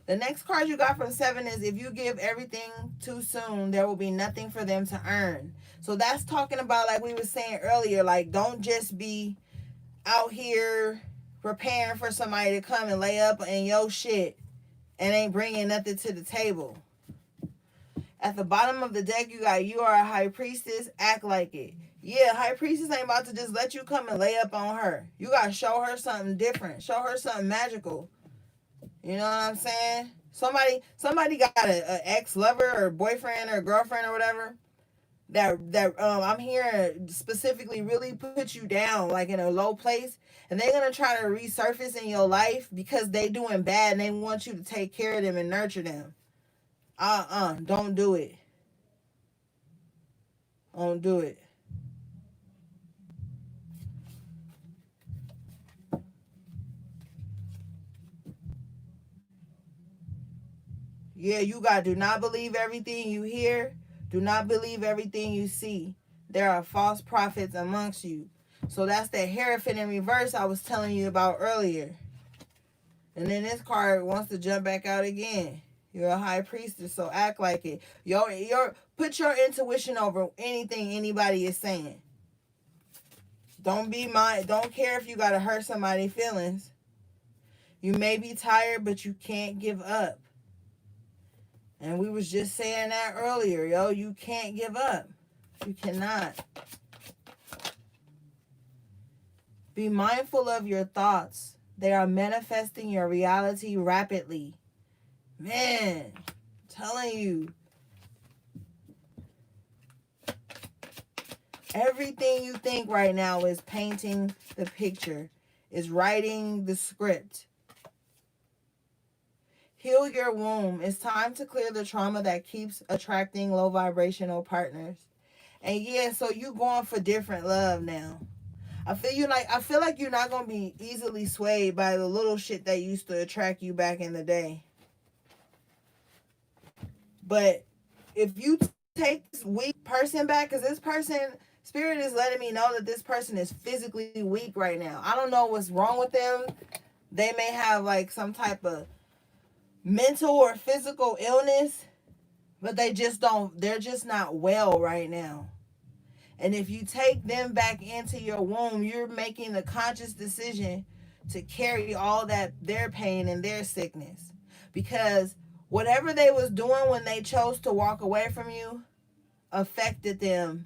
[SPEAKER 1] The next card you got from 7 is if you give everything too soon, there will be nothing for them to earn. So that's talking about, like we were saying earlier, like don't just be out here preparing for somebody to come and lay up in your shit and ain't bringing nothing to the table. At the bottom of the deck, you got you are a high priestess, act like it. Yeah, high priestess ain't about to just let you come and lay up on her. You got to show her something different. Show her something magical. You know what I'm saying? Somebody got a ex-lover or boyfriend or girlfriend or whatever that I'm hearing specifically really put you down like in a low place, and they're gonna try to resurface in your life because they doing bad and they want you to take care of them and nurture them. Don't do it. Don't do it. Yeah, you got do not believe everything you hear. Do not believe everything you see. There are false prophets amongst you. So that's that Hierophant in reverse I was telling you about earlier. And then this card wants to jump back out again. You're a high priestess, so act like it. Put your intuition over anything anybody is saying. Don't care if you gotta hurt somebody's feelings. You may be tired, but you can't give up. And we was just saying that earlier, yo. You can't give up. You cannot. Be mindful of your thoughts. They are manifesting your reality rapidly. Man, I'm telling you. Everything you think right now is painting the picture, is writing the script. Heal your womb. It's time to clear the trauma that keeps attracting low vibrational partners. And yeah, so you going for different love now. I feel like you're not gonna be easily swayed by the little shit that used to attract you back in the day. But if you take this weak person back, because this person, Spirit is letting me know that this person is physically weak right now. I don't know what's wrong with them. They may have like some type of mental or physical illness, but they're just not well right now. And if you take them back into your womb, you're making the conscious decision to carry all that their pain and their sickness. Because whatever they was doing when they chose to walk away from you affected them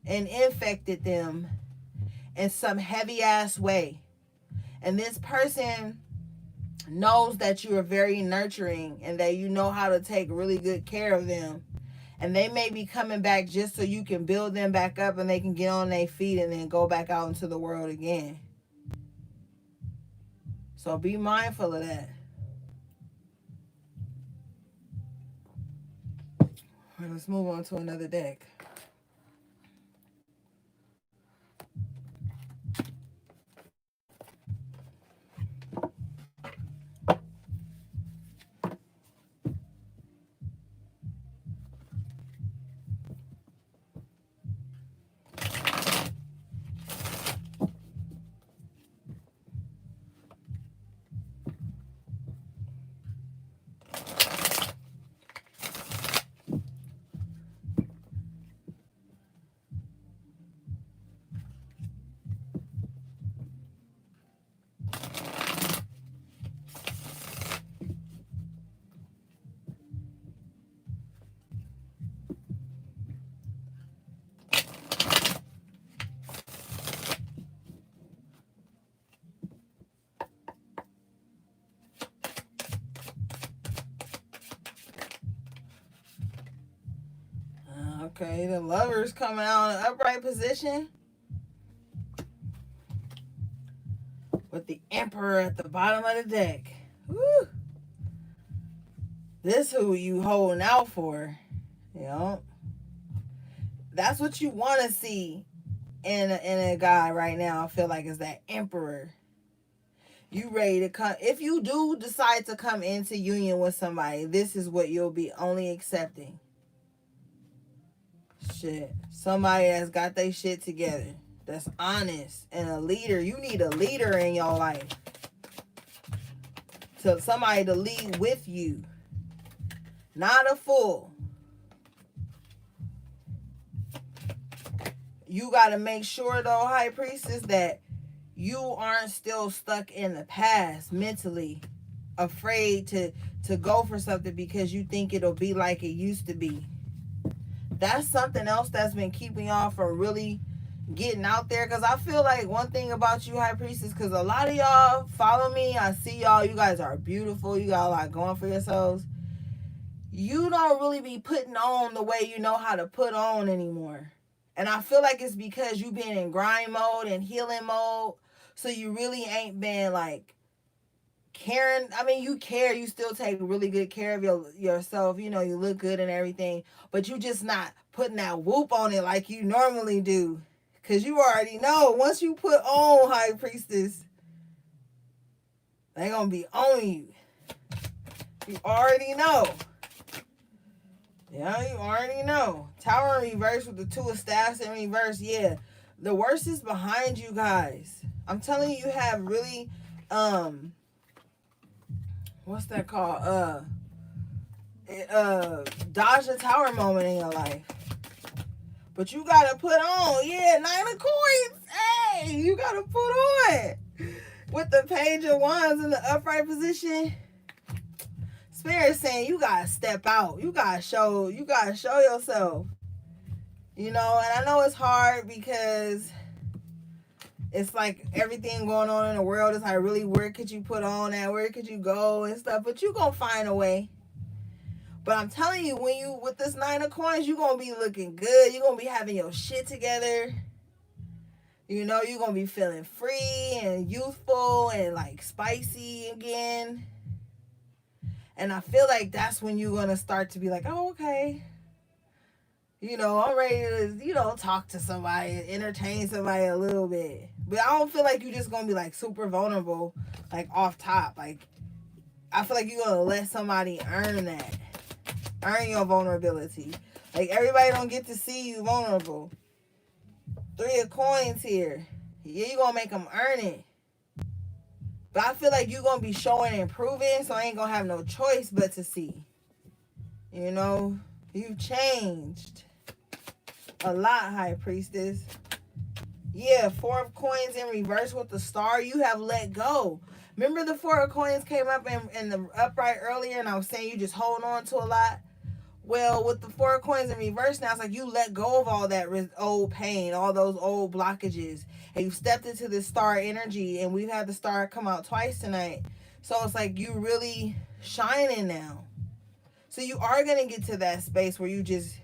[SPEAKER 1] and infected them in some heavy ass way. And this person knows that you are very nurturing and that you know how to take really good care of them. And they may be coming back just so you can build them back up and they can get on their feet and then go back out into the world again. So be mindful of that. All right, let's move on to another deck. Okay, the Lovers coming out in an upright position with the Emperor at the bottom of the deck. Woo. This who you holding out for. You know, that's what you want to see in a guy right now. I feel like is that Emperor. You ready to come? If you do decide to come into union with somebody, this is what you'll be only accepting. Shit, somebody that's got their shit together, that's honest and a leader. You need a leader in your life. So somebody to lead with you, not a fool. You got to make sure though, High Priestess, that you aren't still stuck in the past mentally, afraid to go for something because you think it'll be like it used to be. That's something else that's been keeping y'all from really getting out there. Because I feel like one thing about you, High Priestess, because a lot of y'all follow me, I see y'all, you guys are beautiful, you got a lot going for yourselves. You don't really be putting on the way you know how to put on anymore. And I feel like it's because you've been in grind mode and healing mode. So you really ain't been like caring. I mean, you care. You still take really good care of yourself. You know, you look good and everything. But you just not putting that whoop on it like you normally do. Because you already know. Once you put on, High Priestess, they going to be on you. You already know. Yeah, you already know. Tower in reverse with the two of staffs in reverse. Yeah. The worst is behind you guys. I'm telling you, you have really, what's that called? Dodge the tower moment in your life. But you gotta put on. Yeah, 9 of coins. Hey, you gotta put on. With the Page of Wands in the upright position. Spirit saying you gotta step out. You gotta show yourself. You know, and I know it's hard because it's like everything going on in the world is like, really, where could you put on that? Where could you go and stuff? But you gonna find a way. But I'm telling you, when you with this 9 of coins, you gonna be looking good. You gonna be having your shit together. You know, you gonna be feeling free and youthful and like spicy again. And I feel like that's when you're gonna start to be like, oh, okay. You know, I'm ready to, you know, talk to somebody, entertain somebody a little bit. But I don't feel like you're just going to be, like, super vulnerable, like, off top. Like, I feel like you're going to let somebody earn that. Earn your vulnerability. Like, everybody don't get to see you vulnerable. 3 of coins here. Yeah, you're going to make them earn it. But I feel like you're going to be showing and improving, so I ain't going to have no choice but to see. You know, you've changed a lot, High Priestess. Yeah, 4 of coins in reverse with the star. You have let go. Remember the 4 of coins came up in the upright earlier, and I was saying you just hold on to a lot? Well, with the 4 of coins in reverse now, it's like you let go of all that old pain, all those old blockages, and you stepped into this star energy, and we've had the star come out twice tonight. So it's like you really shining now. So you are going to get to that space where you just,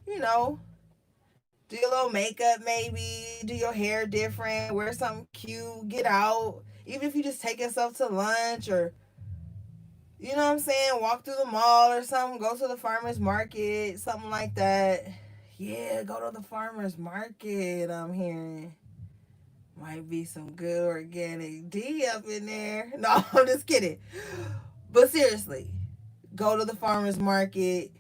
[SPEAKER 1] you know, do your little makeup maybe, do your hair different, wear something cute, get out. Even if you just take yourself to lunch or, you know what I'm saying, walk through the mall or something, go to the farmer's market, something like that. Yeah, go to the farmer's market, I'm hearing. Might be some good organic D up in there. No, I'm just kidding. But seriously, go to the farmer's market,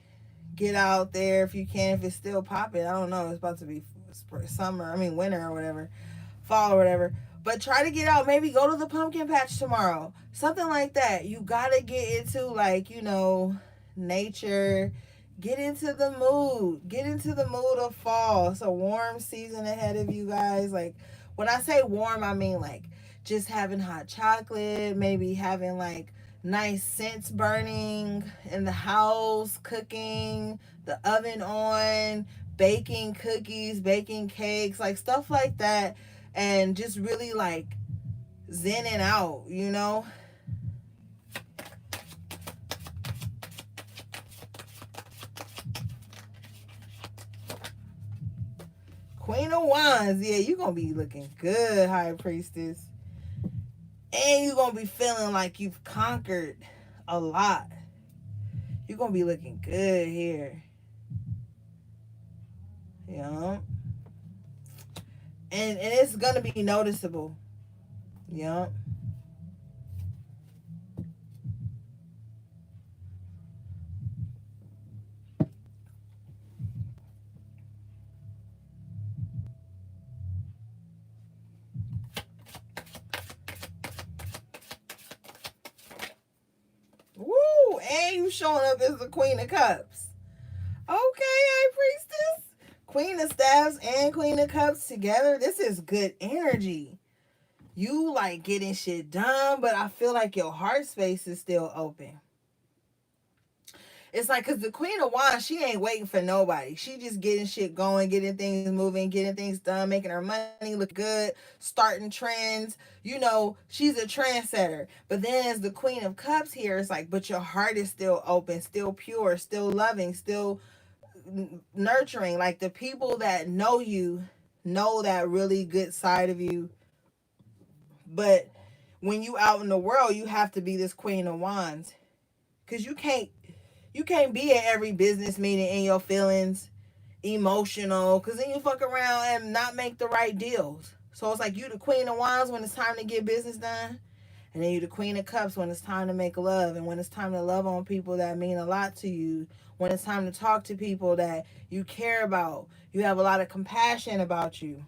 [SPEAKER 1] get out there if you can, if it's still popping. I don't know, it's about to be winter or whatever, fall or whatever. But try to get out, maybe go to the pumpkin patch tomorrow, something like that. You gotta get into, like, you know, nature. Get into the mood of fall. It's a warm season ahead of you guys. Like, when I say warm, I mean like just having hot chocolate, maybe having like nice scents burning in the house, cooking, the oven on, baking cookies, baking cakes, like stuff like that, and just really like zenning out, you know? Queen of Wands, yeah, you're gonna be looking good, High Priestess. And you're gonna be feeling like you've conquered a lot. You're gonna be looking good here. You know? And it's gonna be noticeable. You know? Woo! And you showing up as the Queen of Cups. Okay, High Priestess. Queen of Staffs and Queen of Cups together. This is good energy. You like getting shit done, but I feel like your heart space is still open. It's like, because the Queen of Wands, she ain't waiting for nobody. She just getting shit going, getting things moving, getting things done, making her money look good, starting trends. You know, she's a trendsetter. But then as the Queen of Cups here, it's like, but your heart is still open, still pure, still loving, still nurturing. Like, the people that know you know that really good side of you. But when you out in the world, you have to be this Queen of Wands. Because you can't be at every business meeting in your feelings, emotional, because then you fuck around and not make the right deals. So it's like you the Queen of Wands when it's time to get business done, and then you the Queen of Cups when it's time to make love, and when it's time to love on people that mean a lot to you, when it's time to talk to people that you care about. You have a lot of compassion about you,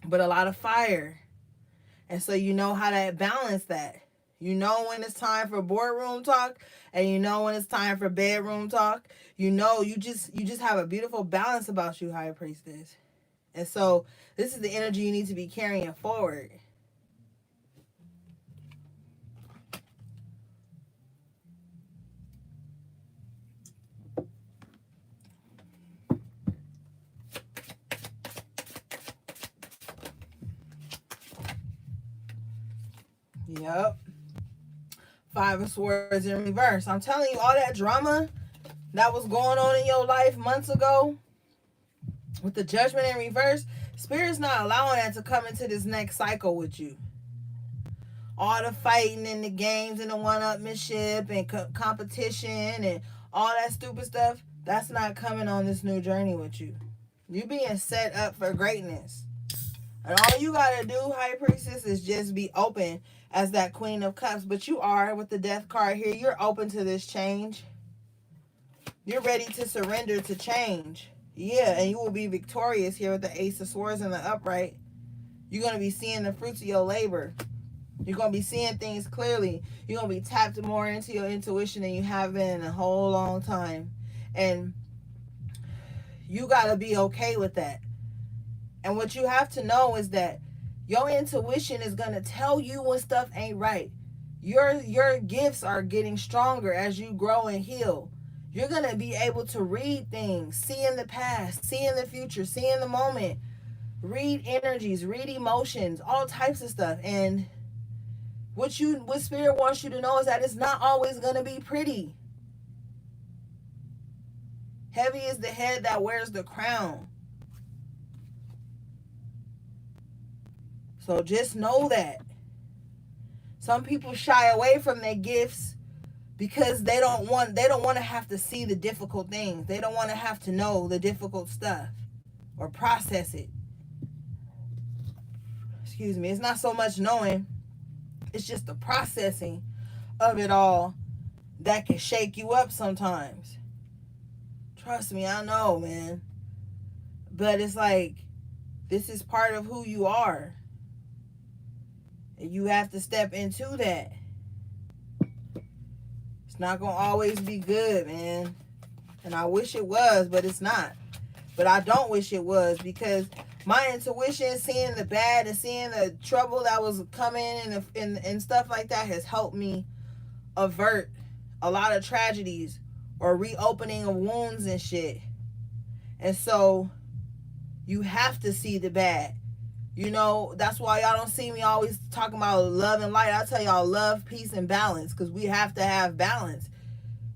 [SPEAKER 1] but a lot of fire. And so you know how to balance that. You know when it's time for boardroom talk, and you know when it's time for bedroom talk. You know, you just have a beautiful balance about you, High Priestess. And so this is the energy you need to be carrying forward. Yep. 5 of Swords in reverse. I'm telling you, all that drama that was going on in your life months ago with the Judgment in reverse, Spirit's not allowing that to come into this next cycle with you. All the fighting and the games and the one-upmanship and competition and all that stupid stuff, that's not coming on this new journey with you. You being set up for greatness. And all you gotta do, High Priestess, is just be open as that Queen of Cups. But you are, with the Death card here, you're open to this change. You're ready to surrender to change. Yeah, and you will be victorious here with the Ace of Swords in the upright. You're going to be seeing the fruits of your labor. You're going to be seeing things clearly. You're going to be tapped more into your intuition than you have been in a whole long time. And you got to be okay with that. And what you have to know is that your intuition is going to tell you when stuff ain't right. Your gifts are getting stronger as you grow and heal. You're going to be able to read things, see in the past, see in the future, see in the moment, read energies, read emotions, all types of stuff. And what spirit wants you to know is that it's not always going to be pretty. Heavy is the head that wears the crown. So just know that. Some people shy away from their gifts because they don't want to have to see the difficult things. They don't want to have to know the difficult stuff or process it. Excuse me. It's not so much knowing. It's just the processing of it all that can shake you up sometimes. Trust me, I know, man. But it's like, this is part of who you are. And you have to step into that. It's not going to always be good, man. And I wish it was, but it's not. But I don't wish it was, because my intuition, seeing the bad and seeing the trouble that was coming and stuff like that, has helped me avert a lot of tragedies or reopening of wounds and shit. And so you have to see the bad. You know, that's why y'all don't see me always talking about love and light. I tell y'all, love, peace, and balance, because we have to have balance.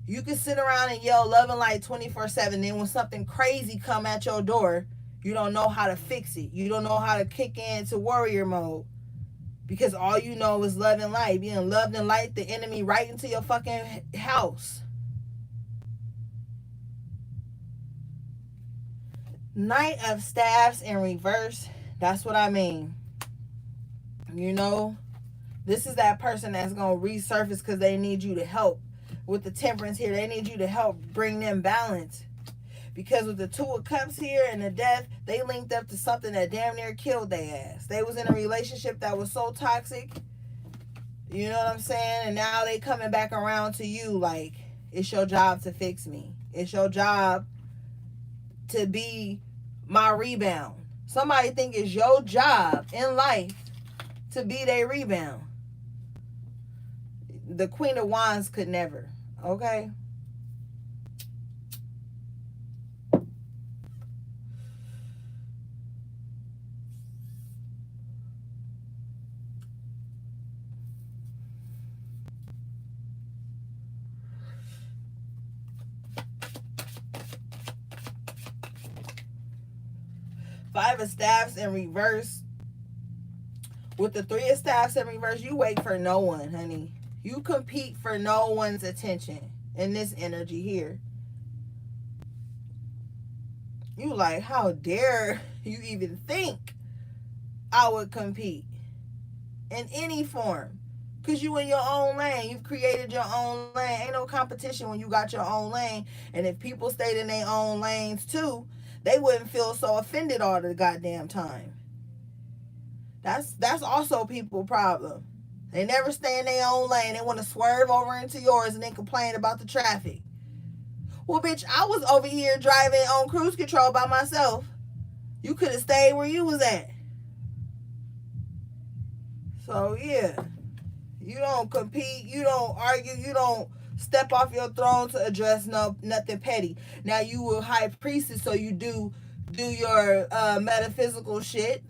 [SPEAKER 1] You can sit around and yell love and light 24/7, then when something crazy come at your door, you don't know how to fix it. You don't know how to kick into warrior mode, because all you know is love and light. Being loved and light the enemy right into your fucking house. Knight of Staffs in reverse. That's what I mean. You know, this is that person that's going to resurface because they need you to help. With the Temperance here, they need you to help bring them balance. Because with the Two of Cups here and the Death, they linked up to something that damn near killed their ass. They was in a relationship that was so toxic. You know what I'm saying? And now they coming back around to you like, it's your job to fix me. It's your job to be my rebound. Somebody think it's your job in life to be their rebound. The Queen of Wands could never. Okay? Five of Staffs in reverse. With the Three of Staffs in reverse, you wait for no one, honey. You compete for no one's attention in this energy here. You like, how dare you even think I would compete in any form? Because you in your own lane. You've created your own lane. Ain't no competition when you got your own lane. And if people stayed in their own lanes too, they wouldn't feel so offended all the goddamn time. That's also people's problem. They never stay in their own lane. They want to swerve over into yours and then complain about the traffic. Well, bitch, I was over here driving on cruise control by myself. You could have stayed where you was at. So, yeah. You don't compete. You don't argue. You don't step off your throne to address nothing petty. Now, you were high priestess, so you do your metaphysical shit,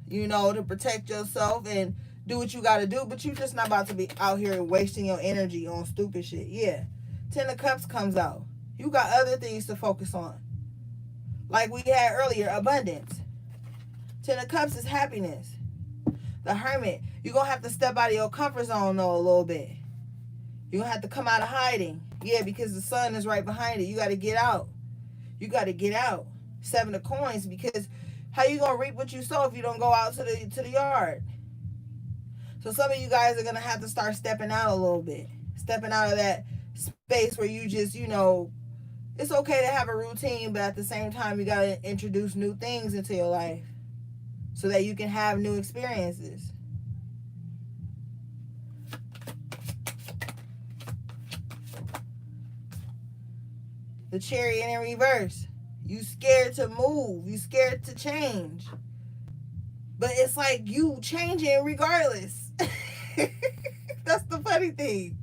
[SPEAKER 1] you know, to protect yourself and do what you got to do. But you just not about to be out here wasting your energy on stupid shit. Yeah. Ten of Cups comes out. You got other things to focus on. Like we had earlier, abundance. Ten of Cups is happiness. The Hermit, you're going to have to step out of your comfort zone, though, a little bit. You're going to have to come out of hiding. Yeah, because the sun is right behind it. You got to get out. You got to get out. Seven of Coins, because how you going to reap what you sow if you don't go out to the yard? So some of you guys are going to have to start stepping out a little bit. Stepping out of that space where you just, you know, it's okay to have a routine, but at the same time, you got to introduce new things into your life so that you can have new experiences. The Chariot in reverse. You scared to move. You scared to change. But it's like you changing regardless. That's the funny thing.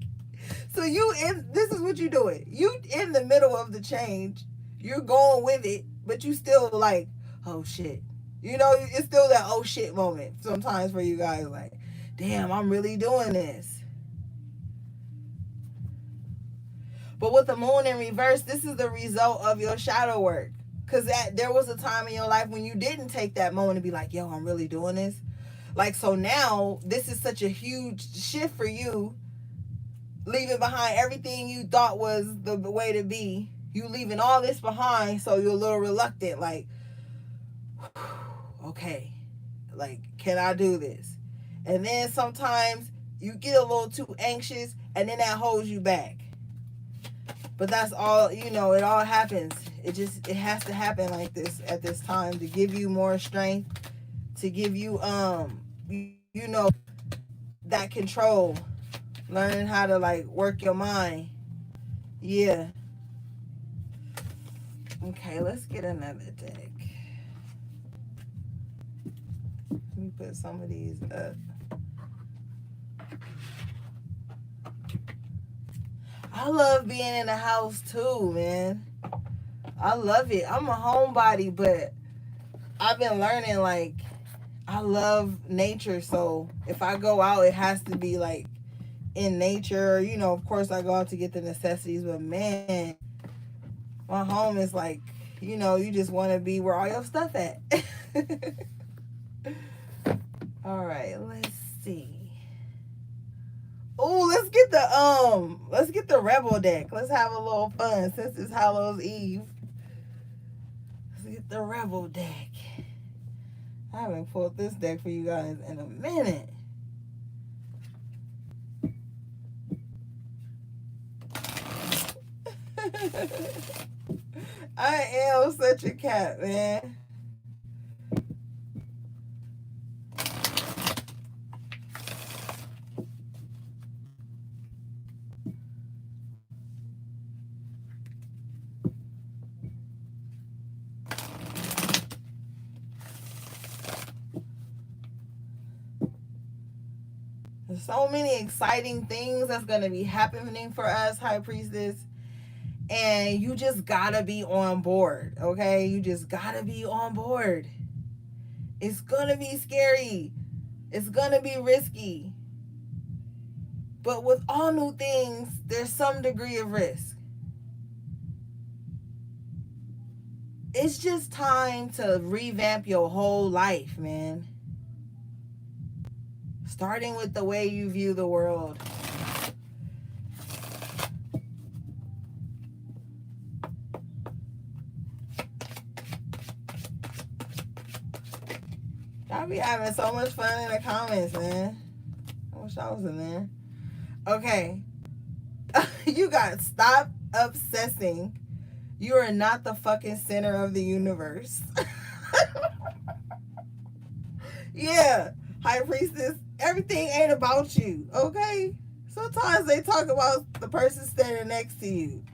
[SPEAKER 1] So this is what you doing. You in the middle of the change. You're going with it, but you still like, oh shit. You know, it's still that oh shit moment sometimes for you guys. Like, damn, I'm really doing this. But with the moon in reverse, this is the result of your shadow work. Because there was a time in your life when you didn't take that moment to be like, yo, I'm really doing this. Like, so now this is such a huge shift for you, leaving behind everything you thought was the way to be. You leaving all this behind, so you're a little reluctant. Like, okay, like, can I do this? And then sometimes you get a little too anxious, and then that holds you back. But that's all, you know, it all happens. It has to happen like this at this time to give you more strength, to give you, you know, that control, learning how to, like, work your mind. Yeah. Okay, let's get another deck. Let me put some of these up. I love being in the house too, man. I love it. I'm a homebody, but I've been learning, like, I love nature. So if I go out, it has to be like in nature. You know, of course I go out to get the necessities, but man, my home is like, you know, you just want to be where all your stuff at. All right, let's see. Oh, let's get the Rebel deck. Let's have a little fun since it's Hallows Eve. Let's get the Rebel deck. I haven't pulled this deck for you guys in a minute. I am such a cat, man. There's so many exciting things that's going to be happening for us, High Priestess. And you just gotta be on board, okay? You just gotta be on board. It's gonna be scary. It's gonna be risky. But with all new things, there's some degree of risk. It's just time to revamp your whole life, man. Starting with the way you view the world. Y'all be having so much fun in the comments, man. I wish I was in there. Okay. You got stop obsessing. You are not the fucking center of the universe. Yeah. High Priestess, everything ain't about you, okay? Sometimes they talk about the person standing next to you.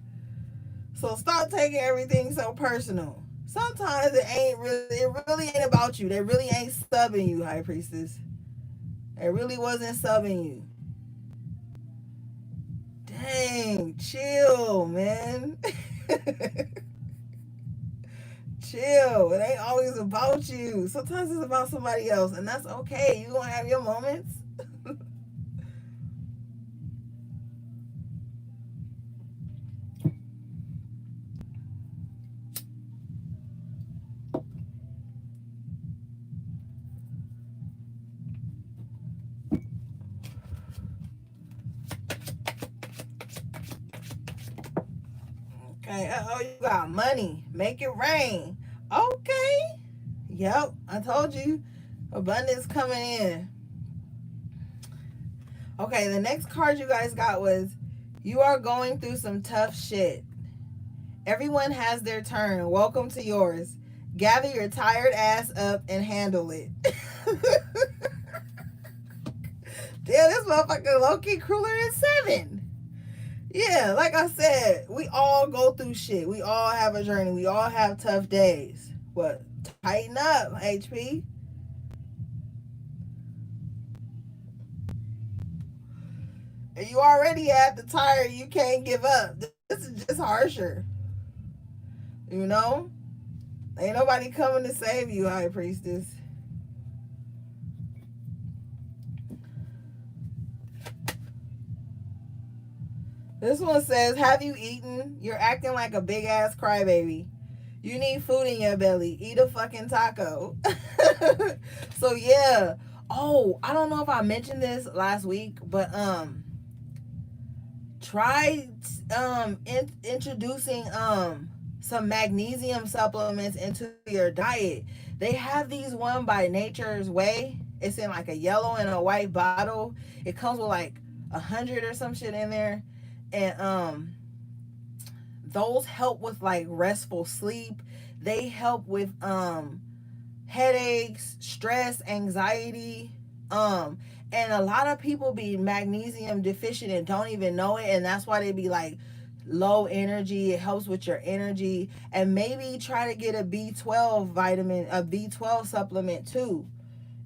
[SPEAKER 1] So stop taking everything so personal. Sometimes it really ain't about you. They really ain't subbing you, High Priestess. It really wasn't subbing you. Dang, chill, man. Chill. It ain't always about you. Sometimes it's about somebody else, and that's okay. You're gonna have your moments. Okay, you got money. Make it rain. Okay. Yep, I told you. Abundance coming in. Okay, the next card you guys got was, you are going through some tough shit. Everyone has their turn. Welcome to yours. Gather your tired ass up and handle it. Damn, this motherfucker low-key crueler than 7. Yeah, like I said, we all go through shit. We all have a journey. We all have tough days. What? Tighten up, HP. And you already at the tire. You can't give up. This is just harsher. You know? Ain't nobody coming to save you, High Priestess. This one says, have you eaten? You're acting like a big ass crybaby. You need food in your belly. Eat a fucking taco. So yeah. Oh, I don't know if I mentioned this last week, but try introducing some magnesium supplements into your diet. They have these one by Nature's Way. It's in like a yellow and a white bottle. It comes with like 100 or some shit in there, and those help with like restful sleep. They help with headaches, stress, anxiety. And a lot of people be magnesium deficient and don't even know it, and that's why they be like low energy. It helps with your energy. And maybe try to get a B12 vitamin, a B12 supplement too.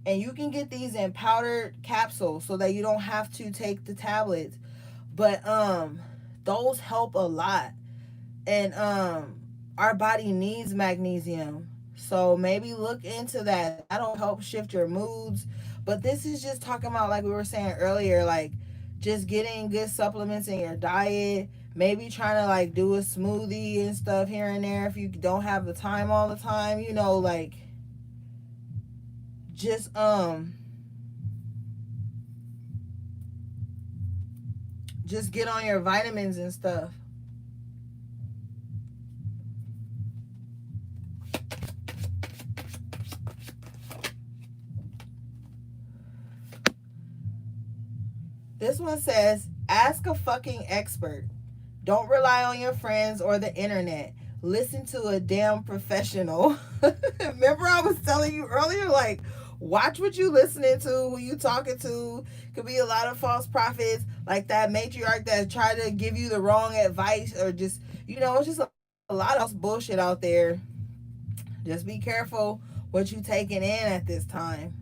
[SPEAKER 1] And you can get these in powdered capsules so that you don't have to take the tablets. But those help a lot. And our body needs magnesium. So maybe look into that. That'll help shift your moods. But this is just talking about, like we were saying earlier, like just getting good supplements in your diet. Maybe trying to like do a smoothie and stuff here and there if you don't have the time all the time. You know, like just just get on your vitamins and stuff. This one says, ask a fucking expert. Don't rely on your friends or the internet. Listen to a damn professional. Remember, I was telling you earlier, like, watch what you listening to, who you talking to. Could be a lot of false prophets, like that matriarch that tried to give you the wrong advice, or just, it's just a lot of false bullshit out there. Just be careful what you taking in at this time.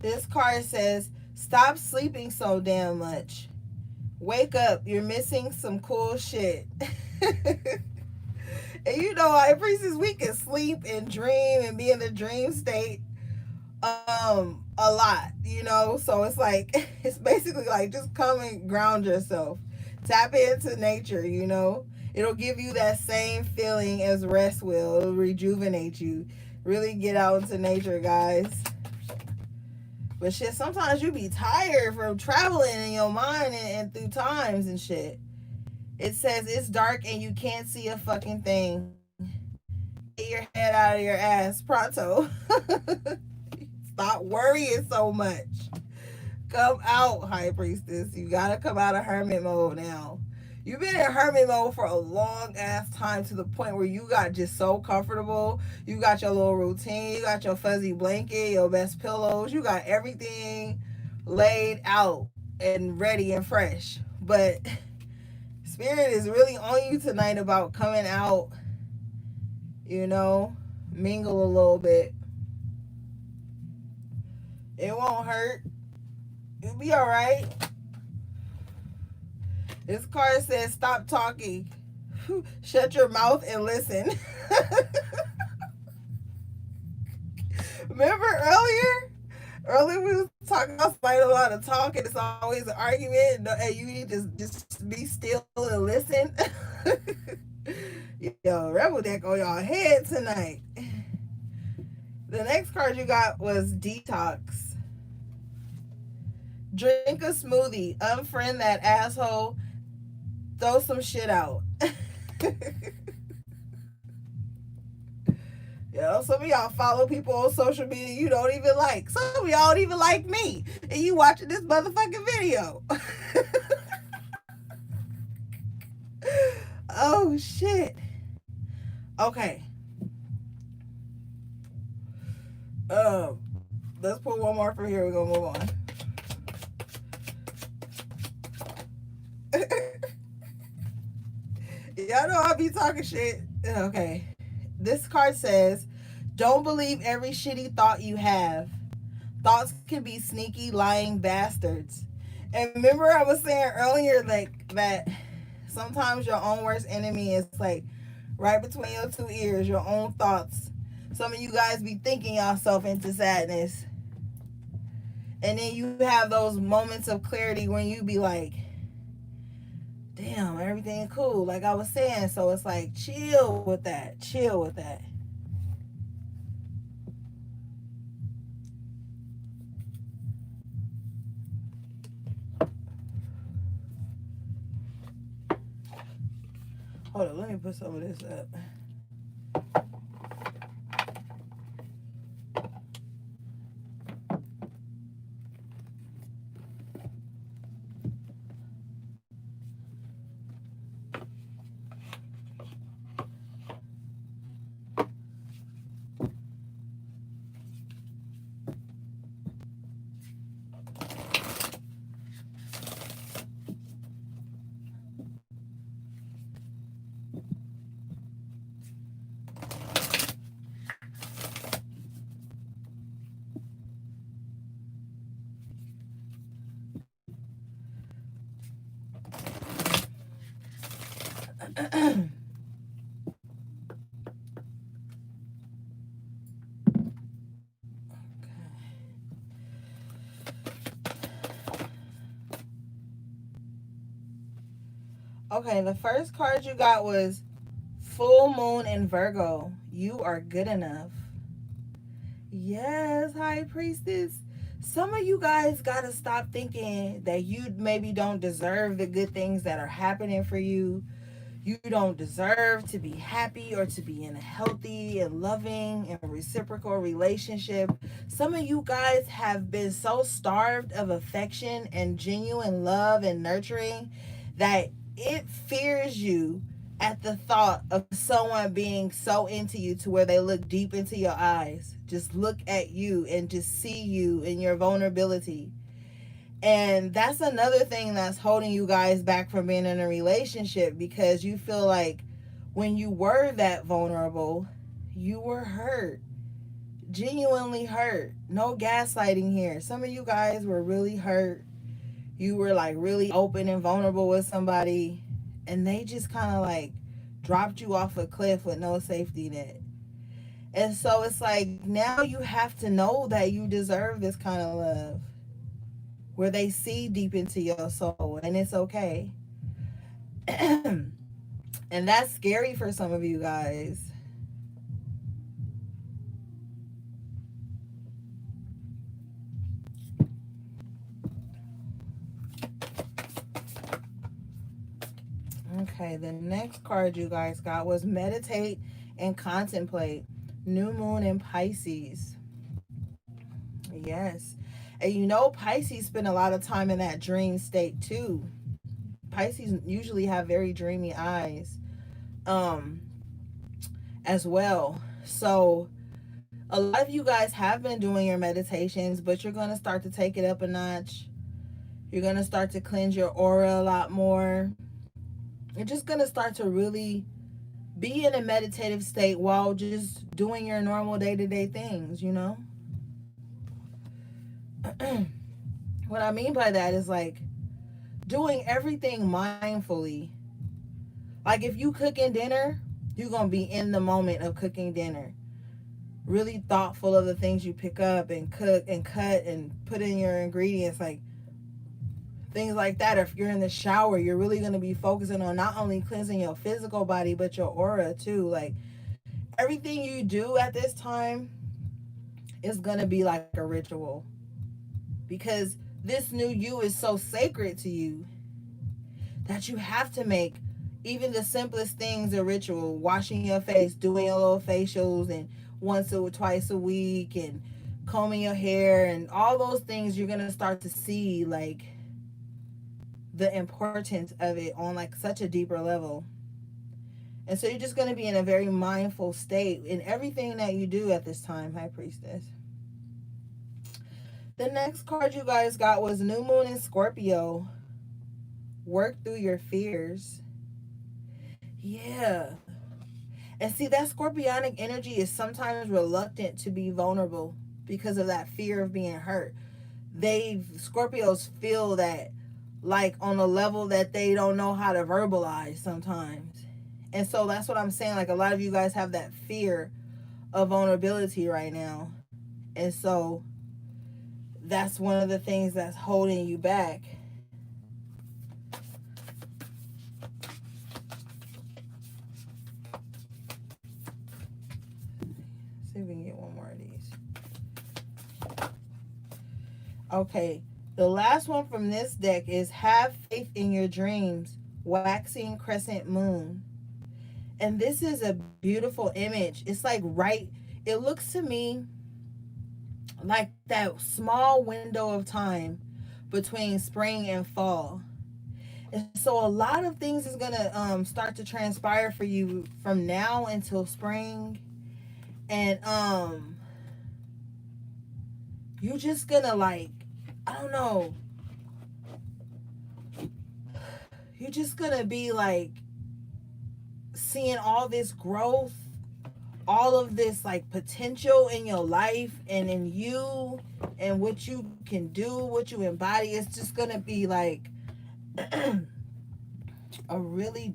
[SPEAKER 1] This card says, stop sleeping so damn much. Wake up, you're missing some cool shit. And High Priestess, we can sleep and dream and be in the dream state a lot. So it's like it's basically like just come and ground yourself. Tap into nature. It'll give you that same feeling as rest will. It'll rejuvenate you. Really get out into nature, guys. But shit, sometimes you be tired from traveling in your mind and through times and shit. It says it's dark and you can't see a fucking thing. Get your head out of your ass pronto. Stop worrying so much. Come out, High Priestess. You gotta come out of hermit mode now. You've been in hermit mode for a long ass time, to the point where you got just so comfortable. You got your little routine. You got your fuzzy blanket, your best pillows. You got everything laid out and ready and fresh. But Spirit is really on you tonight about coming out, mingle a little bit. It won't hurt. You'll be all right. This card says, stop talking. Shut your mouth and listen. Remember earlier? Earlier we was talking about a lot of talk, and it's always an argument, and you need to just be still and listen. Yo, Rebel Deck on y'all head tonight. The next card you got was detox. Drink a smoothie. Unfriend that asshole. Throw some shit out. Some of y'all follow people on social media you don't even like. Some of y'all don't even like me. And you watching this motherfucking video. Oh, shit. Okay. Let's pull one more from here. We're gonna move on. Y'all know I'll be talking shit. Okay. This card says, don't believe every shitty thought you have. Thoughts can be sneaky, lying bastards. And remember, I was saying earlier, like, that sometimes your own worst enemy is like right between your two ears, your own thoughts. Some of you guys be thinking yourself into sadness. And then you have those moments of clarity when you be like, damn, everything cool. Like I was saying. So it's like, chill with that. Chill with that. Hold on, let me put some of this up. Okay, the first card you got was Full Moon in Virgo. You are good enough. Yes, High Priestess. Some of you guys got to stop thinking that you maybe don't deserve the good things that are happening for you. You don't deserve to be happy or to be in a healthy and loving and reciprocal relationship. Some of you guys have been so starved of affection and genuine love and nurturing that it fears you at the thought of someone being so into you to where they look deep into your eyes, just look at you and just see you in your vulnerability. And that's another thing that's holding you guys back from being in a relationship, because you feel like when you were that vulnerable, you were hurt, genuinely hurt. No gaslighting here. Some of you guys were really hurt. You were like really open and vulnerable with somebody, and they just kind of like dropped you off a cliff with no safety net. And so it's like now you have to know that you deserve this kind of love where they see deep into your soul and it's okay. And that's scary for some of you guys. Okay, the next card you guys got was Meditate and Contemplate. New Moon in Pisces. Yes. And you know, Pisces spend a lot of time in that dream state too. Pisces usually have very dreamy eyes um, as well. So a lot of you guys have been doing your meditations, but you're going to start to take it up a notch. You're going to start to cleanse your aura a lot more. You're just going to start to really be in a meditative state while just doing your normal day-to-day things, you know? What I mean by that is like doing everything mindfully. Like if you cooking dinner, you're going to be in the moment of cooking dinner. Really thoughtful of the things you pick up and cook and cut and put in your ingredients, like things like that. Or if you're in the shower, you're really going to be focusing on not only cleansing your physical body but your aura too. Like everything you do at this time is going to be like a ritual, because this new you is so sacred to you that you have to make even the simplest things a ritual. Washing your face, doing your little facials, and once or twice a week, and combing your hair, and all those things. You're gonna start to see like the importance of it on like such a deeper level. And so you're just gonna be in a very mindful state in everything that you do at this time, High Priestess. The next card you guys got was New Moon in Scorpio. Work through your fears. Yeah. And see, that scorpionic energy is sometimes reluctant to be vulnerable because of that fear of being hurt. Scorpios feel that like on a level that they don't know how to verbalize sometimes. And so that's what I'm saying. Like a lot of you guys have that fear of vulnerability right now. And so that's one of the things that's holding you back. See if we can get one more of these. Okay. The last one from this deck is Have Faith in Your Dreams, Waxing Crescent Moon. And this is a beautiful image. It's like it looks to me like that small window of time between spring and fall. And so a lot of things is going to start to transpire for you from now until spring. And you're just going to like, I don't know. You're just going to be like seeing all this growth, all of this like potential in your life and in you and what you can do, what you embody. It's just going to be like a really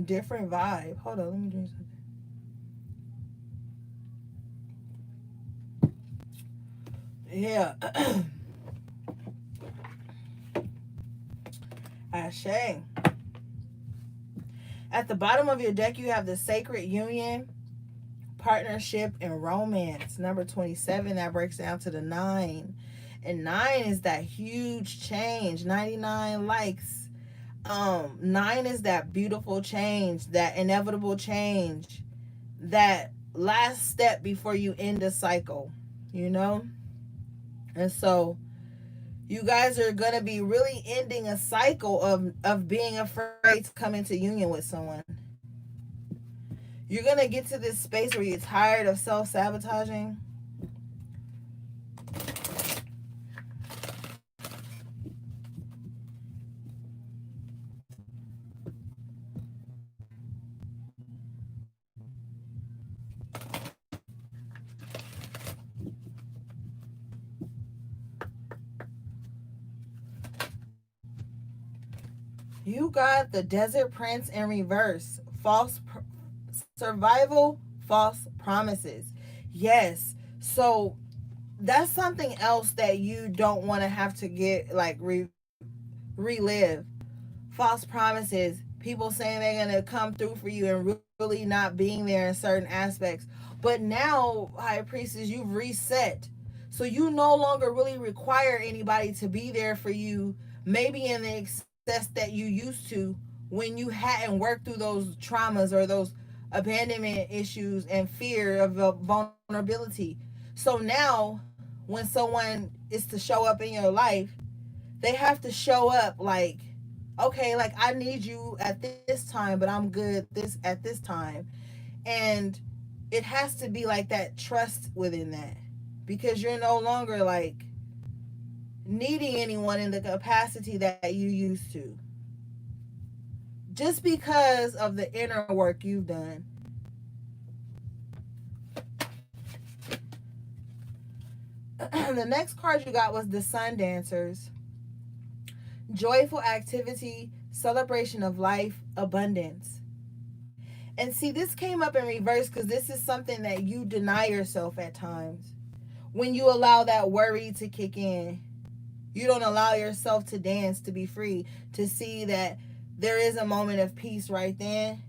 [SPEAKER 1] different vibe. Hold on, let me drink something. Yeah. Ashe. At the bottom of your deck, you have the Sacred Union, Partnership, and Romance. Number 27, that breaks down to the 9. And 9 is that huge change. 99 likes. 9 is that beautiful change, that inevitable change, that last step before you end a cycle, you know? And so you guys are going to be really ending a cycle of being afraid to come into union with someone. You're going to get to this space where you're tired of self-sabotaging. You got the Desert Prince in reverse. Survival, false promises. Yes. So that's something else that you don't want to have to get like relive. False promises. People saying they're going to come through for you and really not being there in certain aspects. But now, High Priestess, you've reset. So you no longer really require anybody to be there for you, maybe in the excess that you used to when you hadn't worked through those traumas or those abandonment issues and fear of vulnerability. So now, when someone is to show up in your life, they have to show up like, okay, like I need you at this time, but I'm good this time. And it has to be like that trust within that, because you're no longer like needing anyone in the capacity that you used to, just because of the inner work you've done. The next card you got was the Sun Dancers. Joyful activity, celebration of life, abundance. And see, this came up in reverse because this is something that you deny yourself at times. When you allow that worry to kick in, you don't allow yourself to dance, to be free, to see that there is a moment of peace right then.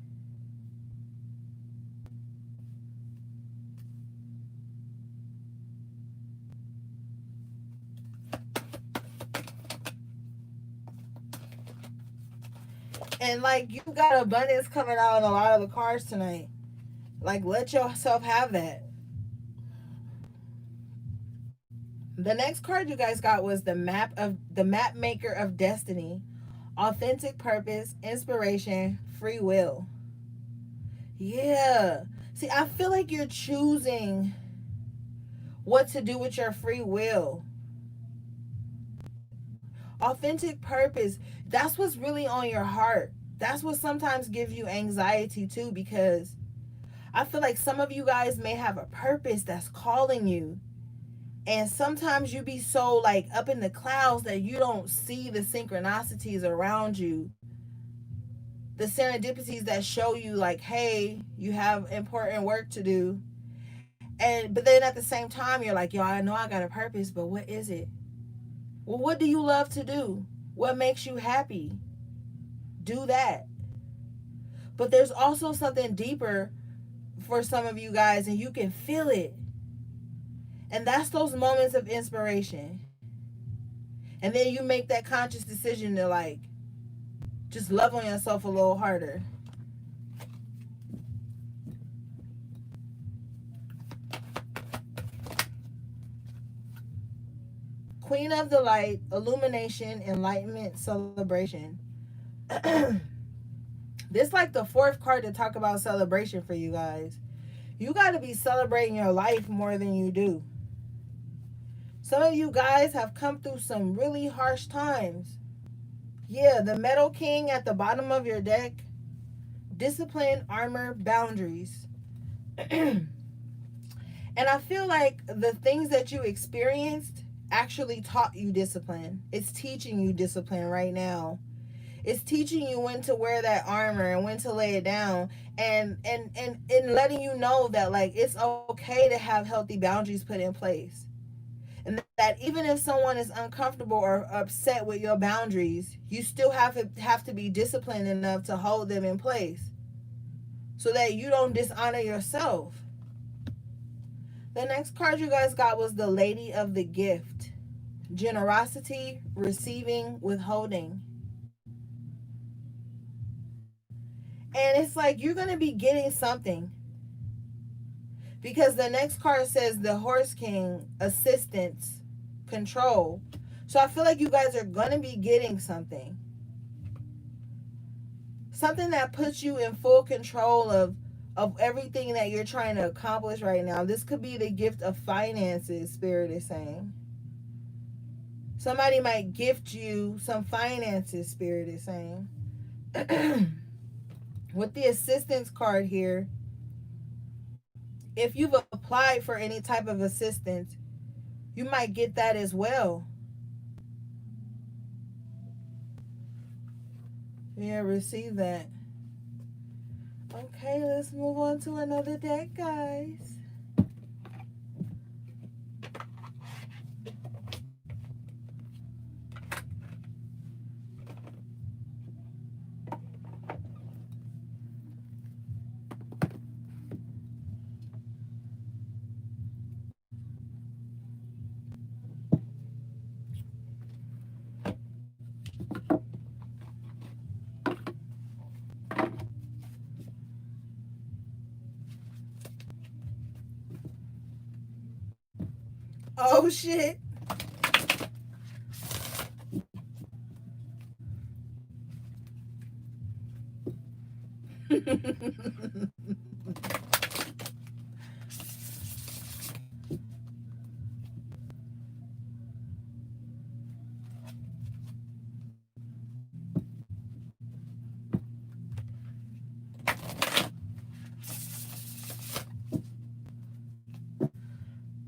[SPEAKER 1] And like you got abundance coming out in a lot of the cards tonight. Like let yourself have that. The next card you guys got was the map maker of destiny, authentic purpose, inspiration, free will. Yeah. See, I feel like you're choosing what to do with your free will. Authentic purpose, that's what's really on your heart. That's what sometimes gives you anxiety too, because I feel like some of you guys may have a purpose that's calling you. And sometimes you be so like up in the clouds that you don't see the synchronicities around you, the serendipities that show you like, hey, you have important work to do. And but then at the same time you're like, yo, I know I got a purpose, but what is it? Well, what do you love to do? What makes you happy? Do that. But there's also something deeper for some of you guys, and you can feel it. And that's those moments of inspiration. And then you make that conscious decision to like just love on yourself a little harder. Queen of the Light, Illumination, Enlightenment, Celebration. This like the fourth card to talk about celebration for you guys. You got to be celebrating your life more than you do. Some of you guys have come through some really harsh times. Yeah, the Metal King at the bottom of your deck. Discipline, armor, boundaries. And I feel like the things that you experienced actually taught you discipline. It's teaching you discipline right now. It's teaching you when to wear that armor and when to lay it down, and letting you know that like it's okay to have healthy boundaries put in place. And that even if someone is uncomfortable or upset with your boundaries, you still have to be disciplined enough to hold them in place so that you don't dishonor yourself. The next card you guys got was the Lady of the Gift. Generosity, receiving, withholding. And it's like you're going to be getting something. Because the next card says the Horse King, assistance, control. So I feel like you guys are going to be getting something. Something that puts you in full control of everything that you're trying to accomplish right now. This could be the gift of finances, Spirit is saying. Somebody might gift you some finances, Spirit is saying. With the assistance card here, if you've applied for any type of assistance, you might get that as well. Yeah, receive that. Okay, let's move on to another deck, guys. Oh shit.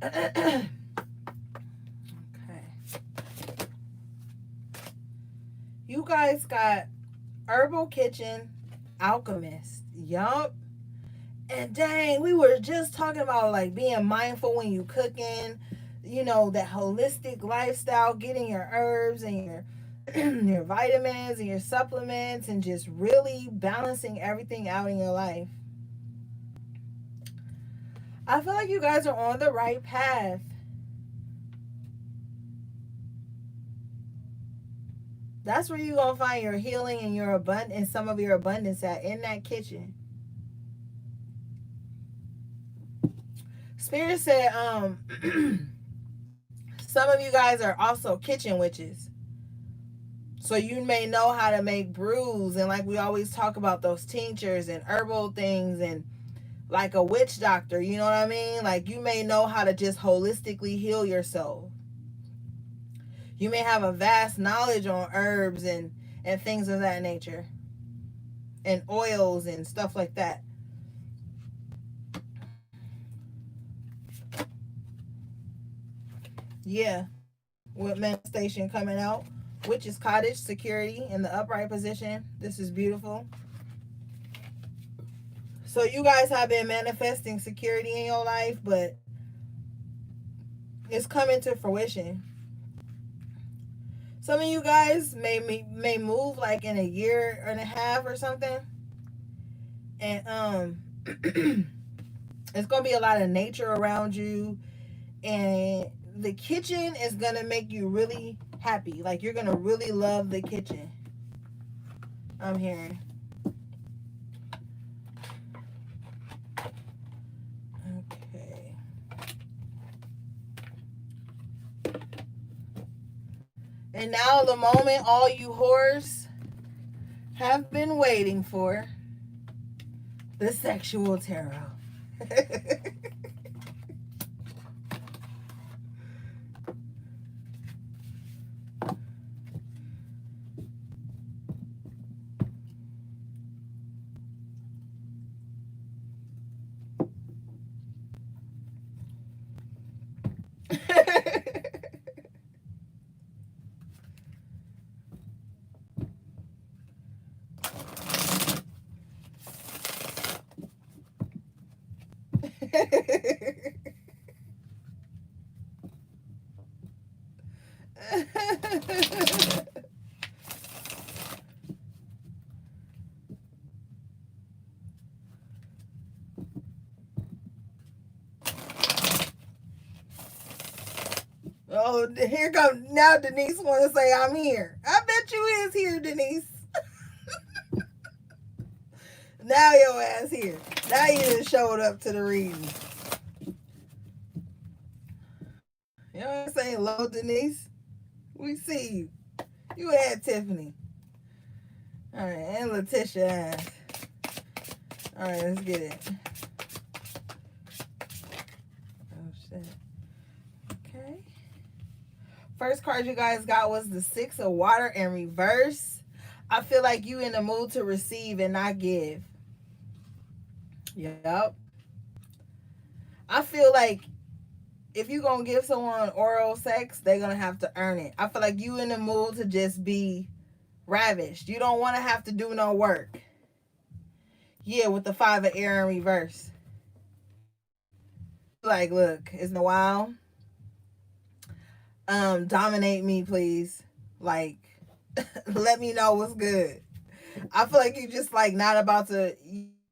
[SPEAKER 1] Okay. You guys got Herbal Kitchen, Alchemist. Yup. And dang, we were just talking about like being mindful when you cooking, you know, that holistic lifestyle, getting your herbs and your your vitamins and your supplements and just really balancing everything out in your life. I feel like you guys are on the right path. That's where you're gonna find your healing and your abundance and some of your abundance at in that kitchen. Spirit said, some of you guys are also kitchen witches. So you may know how to make brews, and like we always talk about those tinctures and herbal things, and like a witch doctor, you know what I mean? Like you may know how to just holistically heal yourself. You may have a vast knowledge on herbs and things of that nature, and oils and stuff like that. Yeah, with manifestation coming out, which is cottage security in the upright position. This is beautiful. So you guys have been manifesting security in your life, but it's coming to fruition. Some of you guys may move like in a year and a half or something, and it's gonna be a lot of nature around you, and the kitchen is gonna make you really happy. Like you're gonna really love the kitchen. I'm hearing. Okay. And now the moment all you whores have been waiting for, the sexual tarot. Oh, here come now. Denise want to say I'm here. I bet you is here, Denise. Now your ass here. Now you just showed up to the reading. You know what I'm saying? Hello, Denise. We see you. You had Tiffany. All right, and Letitia ass. All right, let's get it. Oh shit. Okay. First card you guys got was the Six of Water in reverse. I feel like you in the mood to receive and not give. Yep. I feel like if you're gonna give someone oral sex, they're gonna have to earn it. I feel like you in the mood to just be ravished. You don't want to have to do no work. Yeah, with the Five of Air in reverse. You like, look, it's been a while. Dominate me, please. Like, let me know what's good. I feel like you just like not about to.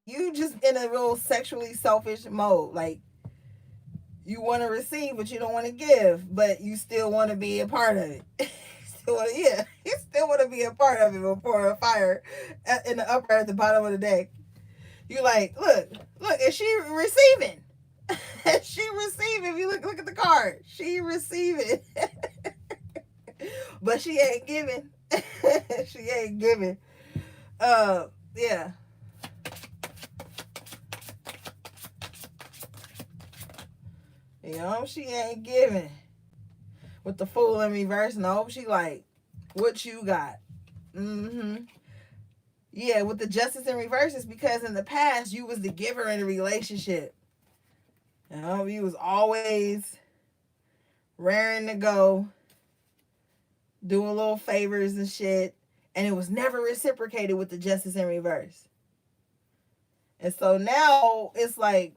[SPEAKER 1] You just in a real sexually selfish mode. Like, you want to receive, but you don't want to give, but you still want to be a part of it. You still want to be a part of it before a fire in the upper at the bottom of the deck. You like, look, is she receiving? Is she receiving? If you look at the card, she receiving, but she ain't giving. She ain't giving. Yeah. You know, she ain't giving. With the Fool in reverse, no, she like, what you got? Mm-hmm. Yeah, with the Justice in reverse, it's because in the past you was the giver in a relationship. You know, you was always raring to go, doing little favors and shit, and it was never reciprocated with the Justice in reverse. And so now it's like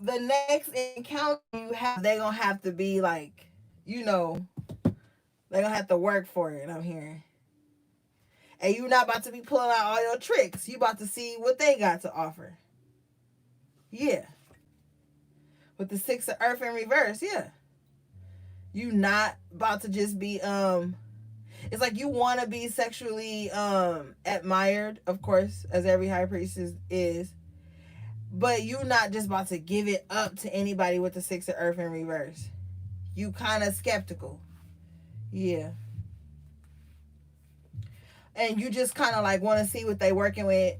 [SPEAKER 1] the next encounter you have, they gonna have to be like, you know, they gonna have to work for it. I'm hearing, and you not about to be pulling out all your tricks. You about to see what they got to offer. Yeah, with the Six of Earth in reverse. Yeah, you not about to just be It's like you want to be sexually admired, of course, as every high priestess is. But you not just about to give it up to anybody with the Six of Earth in reverse. You kind of skeptical. Yeah. And you just kind of like want to see what they working with.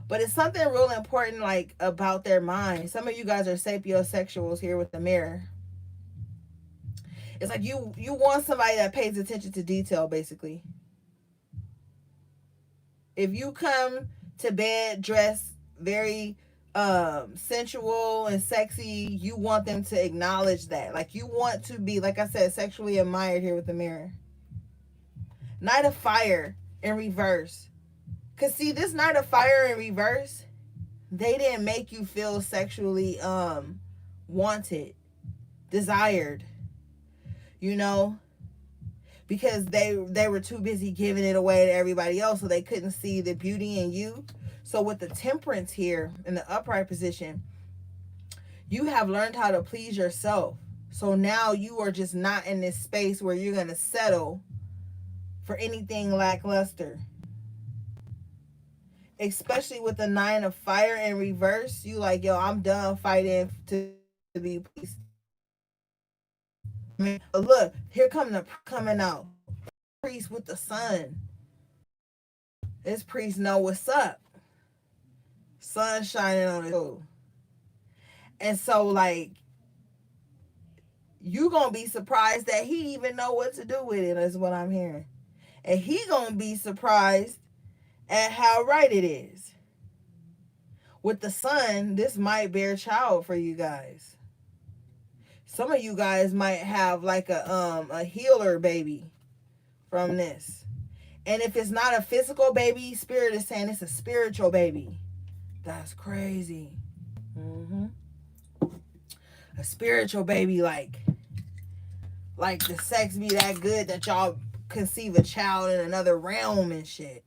[SPEAKER 1] But it's something real important, like, about their mind. Some of you guys are sapiosexuals here with the mirror. It's like you want somebody that pays attention to detail, basically. If you come to bed dressed very sensual and sexy, you want them to acknowledge that. Like, you want to be, like I said, sexually admired here with the mirror. Knight of Fire in reverse. Cause see, this Knight of Fire in reverse, they didn't make you feel sexually wanted, desired, you know, because they were too busy giving it away to everybody else, so they couldn't see the beauty in you. So with the Temperance here in the upright position, you have learned how to please yourself. So now you are just not in this space where you're going to settle for anything lackluster. Especially with the Nine of Fire in reverse, you like, yo, I'm done fighting to be pleased. I mean, look, here come the coming out. Priest with the sun. This priest know what's up. Sun shining on it too. And so, like, you gonna be surprised that he even know what to do with it, is what I'm hearing. And he gonna be surprised at how right it is. With the sun, this might bear child for you guys. Some of you guys might have like a healer baby from this. And if it's not a physical baby, Spirit is saying it's a spiritual baby. That's crazy. A spiritual baby, like the sex be that good that y'all conceive a child in another realm and shit.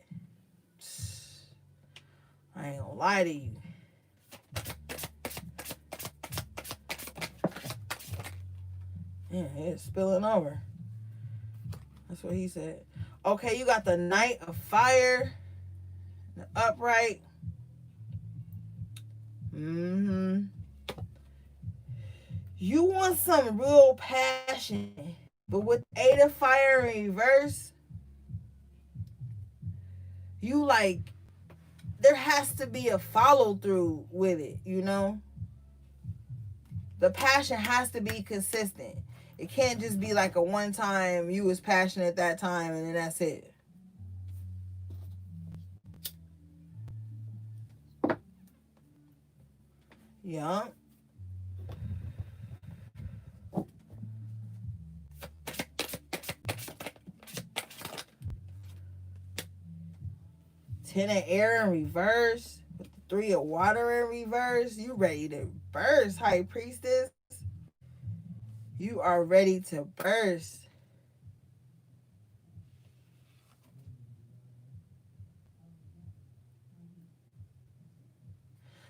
[SPEAKER 1] I ain't gonna lie to you. Yeah, it's spilling over. That's what he said. Okay, you got the Knight of Fire, the upright. You want some real passion, but with Eight of Fire in reverse, you like, there has to be a follow through with it, you know? The passion has to be consistent. It can't just be like a one time you was passionate that time and then that's it. Yeah. Ten of air in reverse. With the three of water in reverse. You ready to burst, High Priestess. You are ready to burst.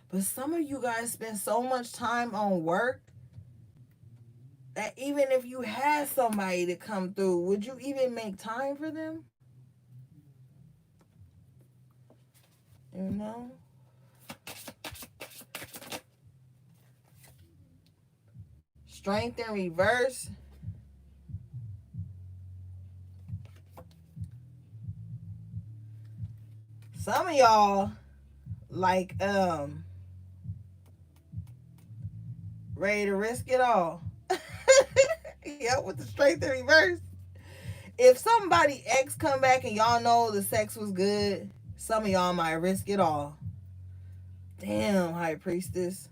[SPEAKER 1] But some of you guys spend so much time on work that even if you had somebody to come through, would you even make time for them? You know? Strength in reverse. Some of y'all like ready to risk it all. Yep, with the strength in reverse. If somebody ex come back and y'all know the sex was good, some of y'all might risk it all. Damn, High Priestess.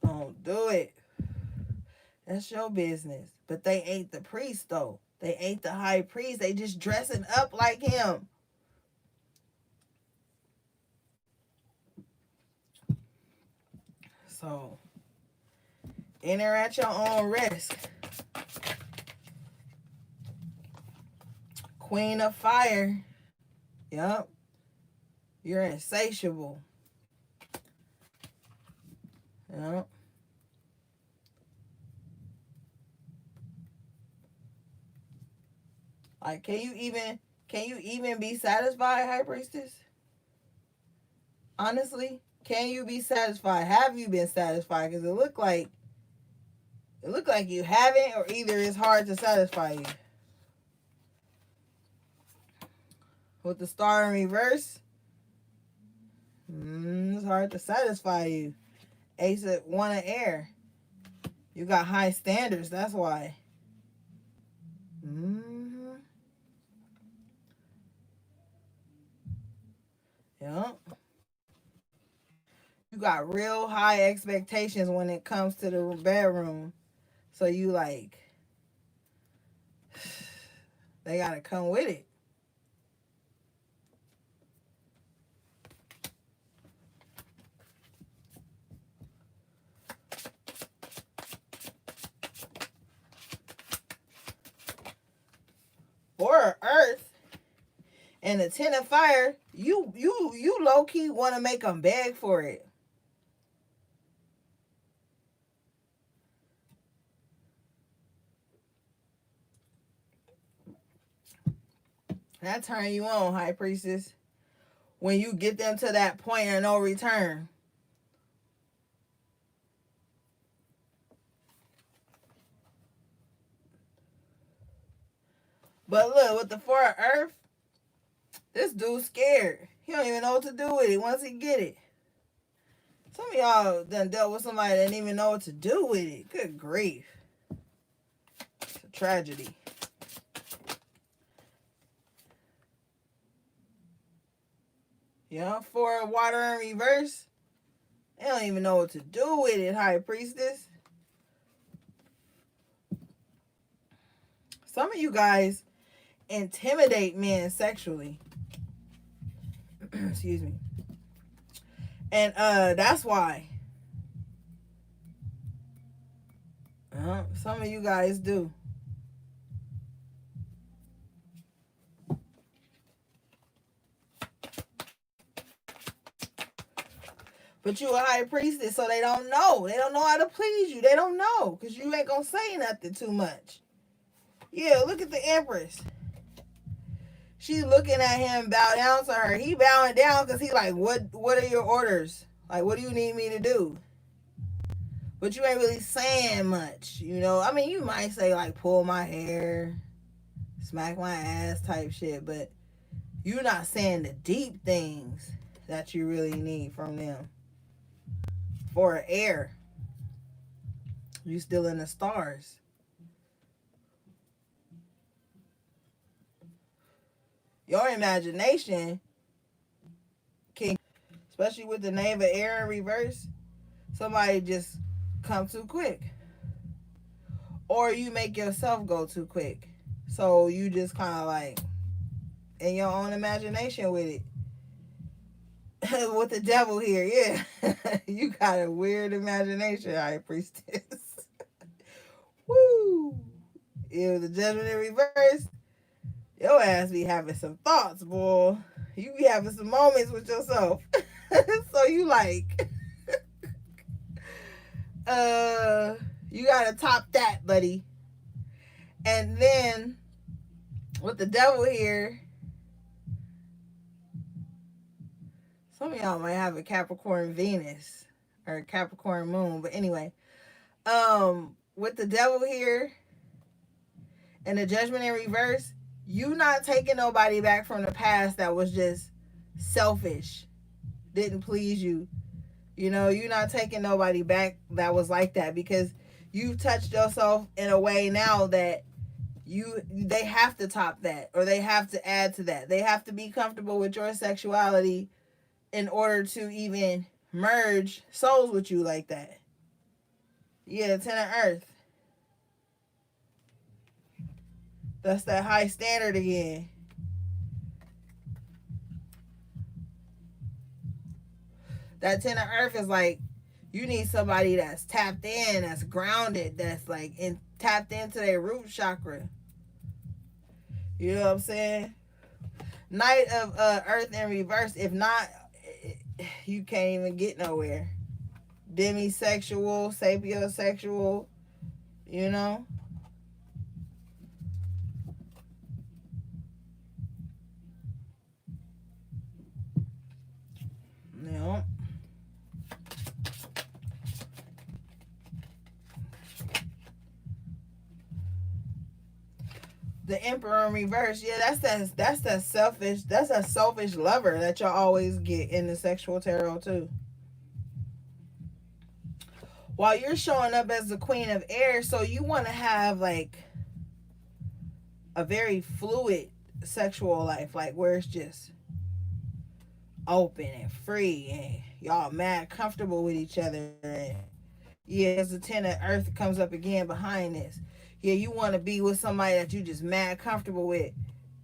[SPEAKER 1] Don't do it. That's your business. But they ain't the priest though. They ain't the high priest. They just dressing up like him. So enter at your own risk. Queen of Fire. Yup. You're insatiable. Yup. Like, can you even be satisfied, High Priestess? Honestly, can you be satisfied? Have you been satisfied? Because it look like you haven't, or either it's hard to satisfy you. With the star in reverse, it's hard to satisfy you. Ace of one of air. You got high standards, that's why. Yep. You got real high expectations when it comes to the bedroom. So you like, they gotta come with it. Or earth and the 10 of fire, you low key want to make them beg for it. That turn you on, High Priestess. When you get them to that point of no return. But look, with the 4 of earth, this dude's scared. He don't even know what to do with it once he get it. Some of y'all done dealt with somebody that didn't even know what to do with it. Good grief. It's a tragedy. Yeah, 4 of water in reverse. They don't even know what to do with it, High Priestess. Some of you guys intimidate men sexually. Excuse me. And that's why. Some of you guys do. But you a high priestess, so they don't know. They don't know how to please you. They don't know, because you ain't going to say nothing too much. Yeah, look at the Empress. She's looking at him bow down to her. He bowing down because he like, what are your orders? Like, what do you need me to do? But you ain't really saying much, you know? I mean, you might say, like, pull my hair, smack my ass type shit, but you're not saying the deep things that you really need from them. For air, you still in the stars. Your imagination can, especially with the Knave of Air in reverse, somebody just come too quick. Or you make yourself go too quick. So you just kind of like in your own imagination with it. With the devil here, yeah. You got a weird imagination, High Priestess. Woo! Yeah, the Judgment in reverse, your ass be having some thoughts, boy. You be having some moments with yourself. So you like, you gotta top that, buddy. And then with the devil here, some of y'all might have a Capricorn Venus or a Capricorn Moon, but anyway, with the devil here and the Judgment in reverse, you not taking nobody back from the past that was just selfish, didn't please you. You know, you're not taking nobody back that was like that, because you've touched yourself in a way now that they have to top that, or they have to add to that. They have to be comfortable with your sexuality in order to even merge souls with you like that. Yeah, 10 of earth. That's that high standard again. That 10 of earth is like, you need somebody that's tapped in, that's grounded, that's like tapped into their root chakra. You know what I'm saying? Knight of earth in reverse. If not, you can't even get nowhere. Demisexual, sapiosexual, you know? No. The Emperor in reverse. Yeah, that's that selfish lover that y'all always get in the sexual tarot too. While you're showing up as the Queen of Air, so you want to have like a very fluid sexual life, like where it's just open and free and y'all mad comfortable with each other. And yeah, there's the 10 of Earth that comes up again behind this. Yeah, you want to be with somebody that you just mad comfortable with.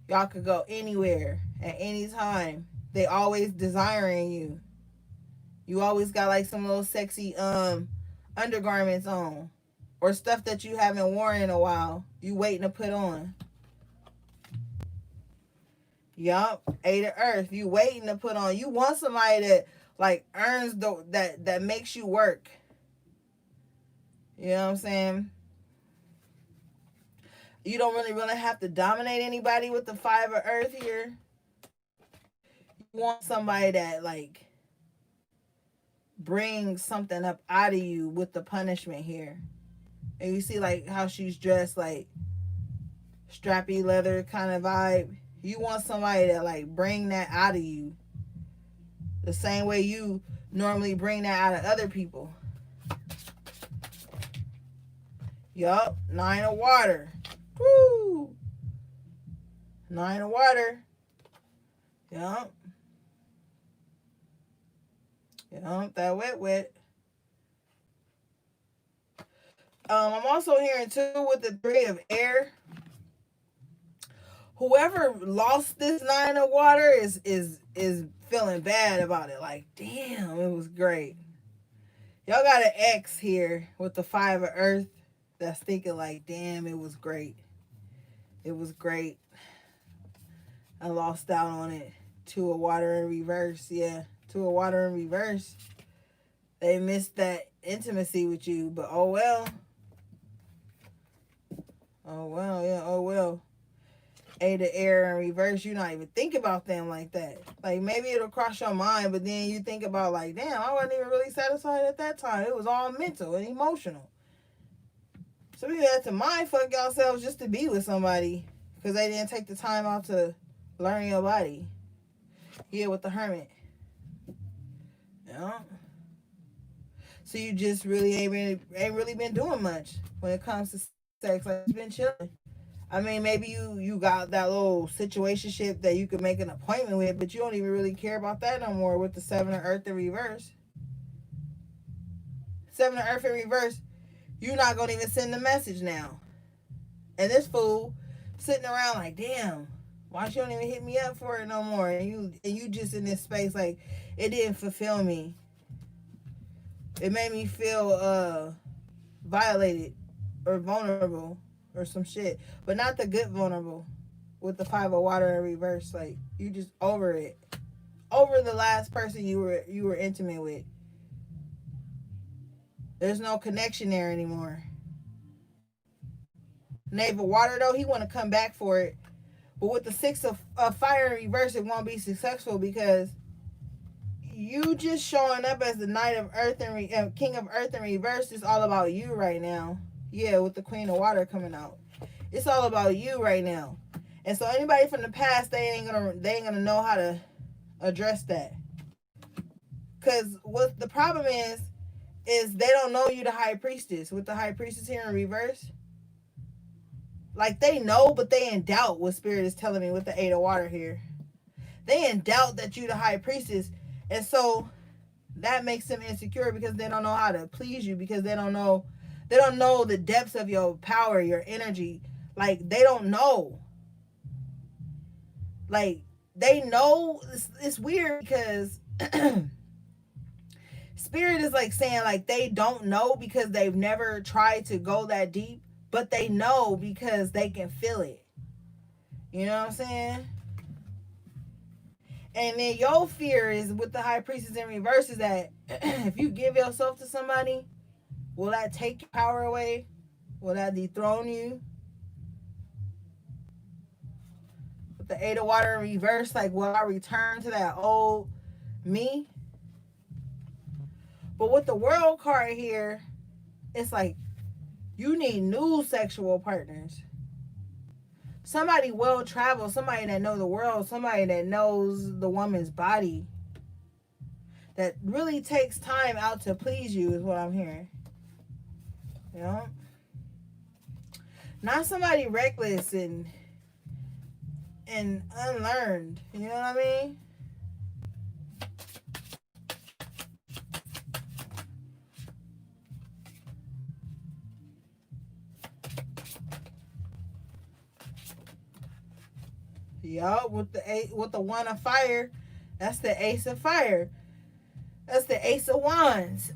[SPEAKER 1] Y'all could go anywhere at any time. They always desiring you. You always got like some little sexy undergarments on, or stuff that you haven't worn in a while. You waiting to put on. Yup, 8 of Earth. You waiting to put on. You want somebody that like earns that makes you work. You know what I'm saying? You don't really have to dominate anybody with the 5 of Earth here. You want somebody that like brings something up out of you with the punishment here. And you see like how she's dressed, like strappy leather kind of vibe. You want somebody that like bring that out of you the same way you normally bring that out of other people. Yup, 9 of Water. Woo! 9 of Water. Yup. Yup, that wet. I'm also hearing too with the 3 of Air. Whoever lost this 9 of Water is feeling bad about it. Like, damn, it was great. Y'all got an ex here with the 5 of Earth that's thinking like, damn, it was great. It was great. I lost out on it. 2 of Water in reverse. Yeah, 2 of Water in reverse. They missed that intimacy with you, but oh well. Oh well, yeah, oh well. 8 of Air in reverse, you not even think about them like that. Like maybe it'll cross your mind, but then you think about like, damn, I wasn't even really satisfied at that time. It was all mental and emotional. So we had to mind fuck yourselves just to be with somebody because they didn't take the time out to learn your body. Yeah, with the Hermit. Yeah. So you just really ain't really been doing much when it comes to sex. Like you've been chilling. I mean, maybe you got that little situationship that you could make an appointment with, but you don't even really care about that no more with the 7 of Earth in reverse. 7 of Earth in reverse, you're not gonna even send the message now. And this fool sitting around like, damn, why she don't even hit me up for it no more? And you just in this space like it didn't fulfill me. It made me feel violated or vulnerable or some shit, but not the good vulnerable with the 5 of Water in reverse. Like you just over it, over the last person you were intimate with. There's no connection there anymore. Knave of Water though, he want to come back for it, but with the 6 of Fire in reverse, it won't be successful because you just showing up as the Knight of Earth and King of Earth in reverse is all about you right now. Yeah, with the Queen of Water coming out, it's all about you right now. And so anybody from the past, they ain't gonna know how to address that. Cause what the problem is they don't know you the High Priestess. With the High Priestess here in reverse, like they know, but they in doubt. What Spirit is telling me with the 8 of Water here, they in doubt that you the High Priestess, and so that makes them insecure because they don't know how to please you because they don't know the depths of your power, your energy. Like they don't know. Like they know it's weird because Spirit is like saying like they don't know because they've never tried to go that deep, but they know because they can feel it. You know what I'm saying? And then your fear is with the High Priestess in reverse is that if you give yourself to somebody, will that take your power away? Will that dethrone you? With the 8 of Water in reverse, like will I return to that old me? But with the World card here, it's like you need new sexual partners. somebody well traveled, somebody that know the world, somebody that knows the woman's body, that really takes time out to please you is what I'm hearing. You know, not somebody reckless and unlearned. You know what I mean? Yup, with the one of fire, that's the ace of fire. That's the ace of wands.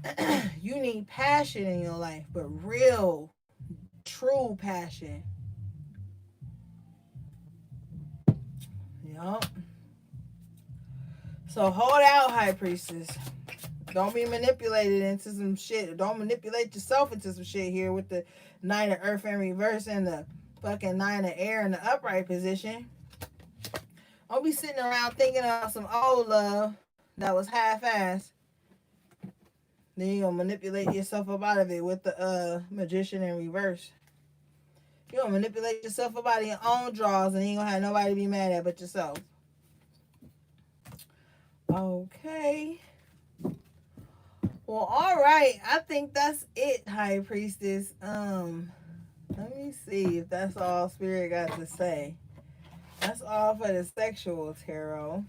[SPEAKER 1] You need passion in your life, but real, true passion. Yup. So hold out, High Priestess. Don't be manipulated into some shit. Don't manipulate yourself into some shit here with the nine of earth in reverse and the fucking nine of air in the upright position. Don't be sitting around thinking about some old love that was half-assed. Then you gonna manipulate yourself up out of it with the magician in reverse. You gonna manipulate yourself up out of your own draws, and you ain't gonna have nobody to be mad at but yourself. Okay. Well, all right. I think that's it, High Priestess. Let me see if that's all Spirit got to say. That's all for the sexual tarot.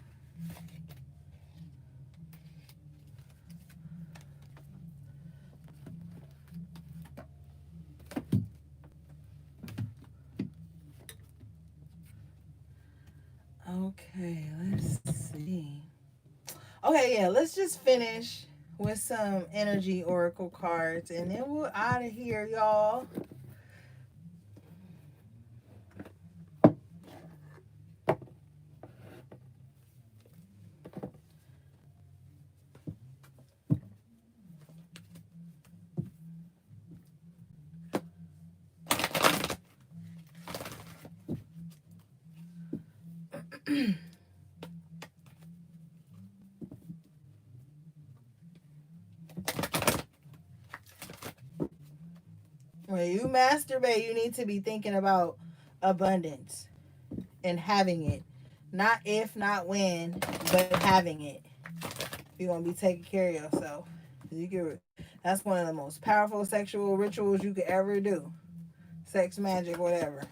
[SPEAKER 1] Okay, let's see. Okay, yeah, let's just finish with some energy oracle cards and then we're out of here, y'all. When you masturbate, you need to be thinking about abundance and having it. Not if, not when, but having it. You're gonna be taking care of yourself. You can, that's one of the most powerful sexual rituals you could ever do. Sex magic, whatever.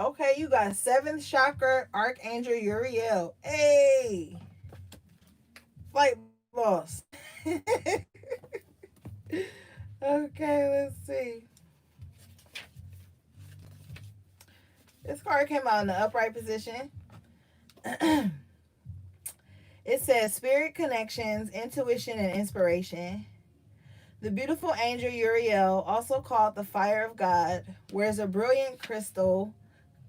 [SPEAKER 1] Okay, you got seventh chakra Archangel Uriel. Hey, flight boss. Okay, let's see. This card came out in the upright position. It says spirit connections, intuition, and inspiration. The beautiful angel Uriel, also called the fire of God, wears a brilliant crystal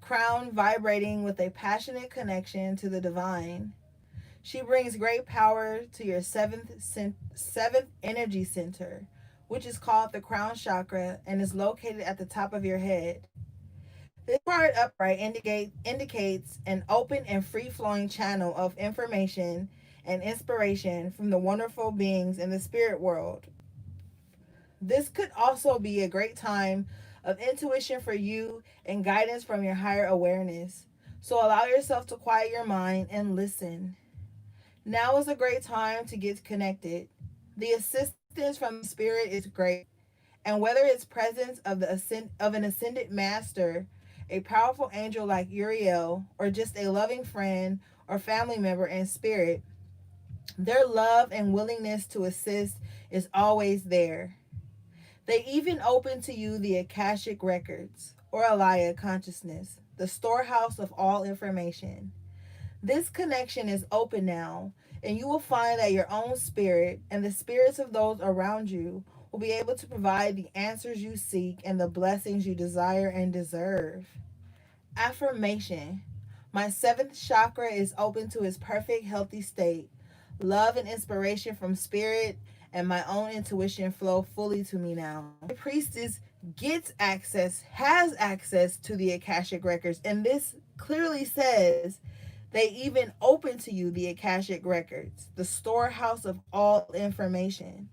[SPEAKER 1] crown vibrating with a passionate connection to the divine. She brings great power to your seventh energy center, which is called the crown chakra and is located at the top of your head. This card upright indicates an open and free flowing channel of information and inspiration from the wonderful beings in the spirit world. This could also be a great time of intuition for you and guidance from your higher awareness. So allow yourself to quiet your mind and listen. Now is a great time to get connected. The assistance from the spirit is great, and whether it's presence of an ascended master, a powerful angel like Uriel, or just a loving friend or family member in spirit, their love and willingness to assist is always there. They even open to you the Akashic records, or Alaya consciousness, the storehouse of all information. This connection is open now, and you will find that your own spirit and the spirits of those around you will be able to provide the answers you seek and the blessings you desire and deserve. Affirmation: my seventh chakra is open to its perfect, healthy state. Love and inspiration from spirit and my own intuition flow fully to me now. The priestess has access to the Akashic records, and this clearly says they even open to you the Akashic records, the storehouse of all information.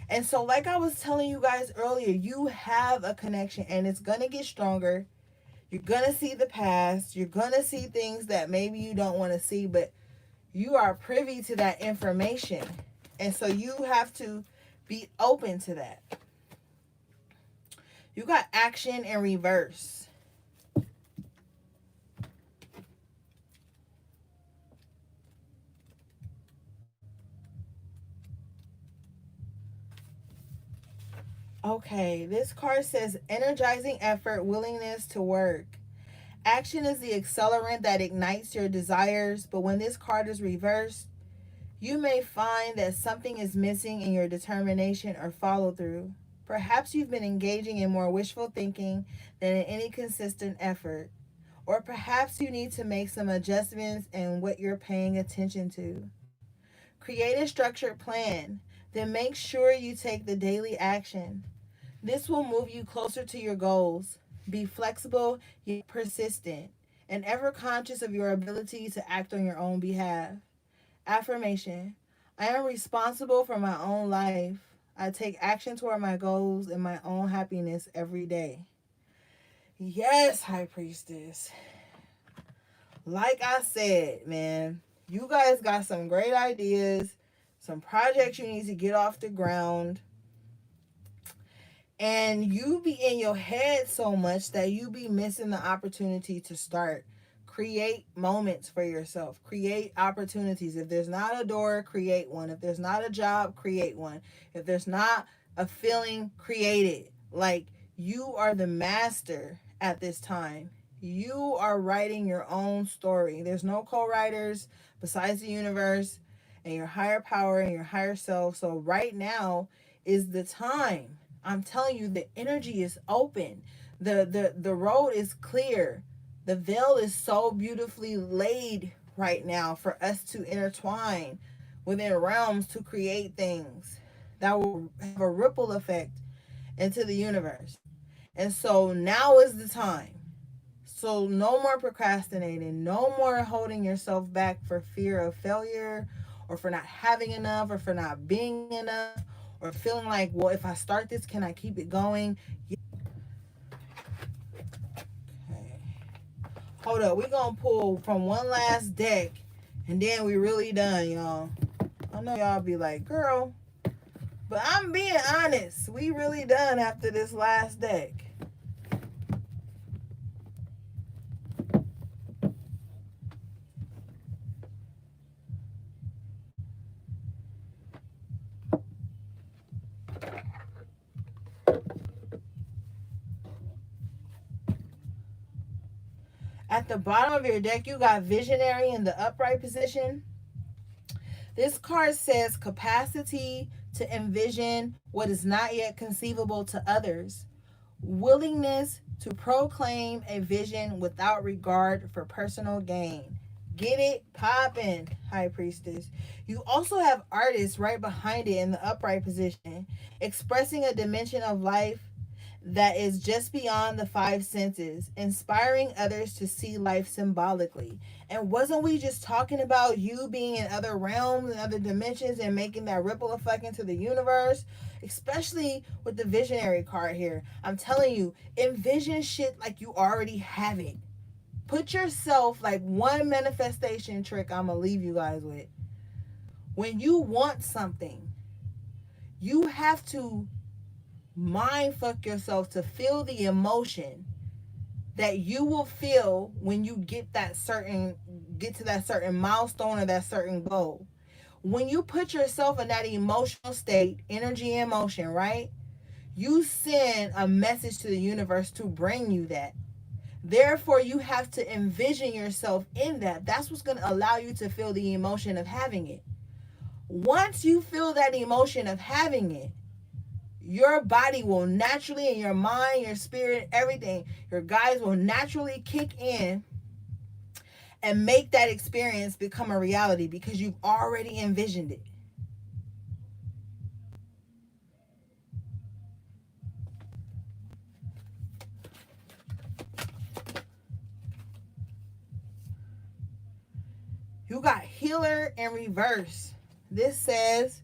[SPEAKER 1] And so, like I was telling you guys earlier, you have a connection and it's going to get stronger. You're going to see the past. You're going to see things that maybe you don't want to see, but you are privy to that information. And so you have to be open to that. You got action in reverse. Okay, this card says energizing effort, willingness to work. Action is the accelerant that ignites your desires, but when this card is reversed, you may find that something is missing in your determination or follow through. Perhaps you've been engaging in more wishful thinking than in any consistent effort. Or perhaps you need to make some adjustments in what you're paying attention to. Create a structured plan, then make sure you take the daily action. This will move you closer to your goals. Be flexible yet persistent and ever conscious of your ability to act on your own behalf. Affirmation: I am responsible for my own life. I take action toward my goals and my own happiness every day. Yes, High Priestess. Like I said, man, you guys got some great ideas, some projects you need to get off the ground. And you be in your head so much that you be missing the opportunity to start. Create moments for yourself. Create opportunities. If there's not a door, create one. If there's not a job, create one. If there's not a feeling, create it. Like, you are the master at this time. You are writing your own story. There's no co-writers besides the universe and your higher power and your higher self. So right now is the time. I'm telling you, the energy is open. The road is clear. The veil is so beautifully laid right now for us to intertwine within realms to create things that will have a ripple effect into the universe. And so now is the time. So no more procrastinating, no more holding yourself back for fear of failure or for not having enough or for not being enough or feeling like, well, if I start this, can I keep it going? Okay. Hold up, we're gonna pull from one last deck and then we really done, y'all. I know y'all be like, girl, but I'm being honest. We really done after this last deck. At the bottom of your deck, you got Visionary in the upright position. This card says capacity to envision what is not yet conceivable to others, willingness to proclaim a vision without regard for personal gain. Get it poppin', High Priestess. You also have artists right behind it in the upright position, expressing a dimension of life that is just beyond the five senses, inspiring others to see life symbolically. And wasn't we just talking about you being in other realms and other dimensions and making that ripple effect into the universe? Especially with the visionary card here. I'm telling you, envision shit like you already have it. Put yourself, like, one manifestation trick I'm gonna leave you guys with. When you want something, you have to mind fuck yourself to feel the emotion that you will feel when you get to that certain milestone or that certain goal. When you put yourself in that emotional state, energy and motion, right? You send a message to the universe to bring you that. Therefore, you have to envision yourself in that. That's what's going to allow you to feel the emotion of having it. Once you feel that emotion of having it, your body will naturally, and your mind, your spirit, everything, your guides will naturally kick in and make that experience become a reality because you've already envisioned it. You got healer in reverse. This says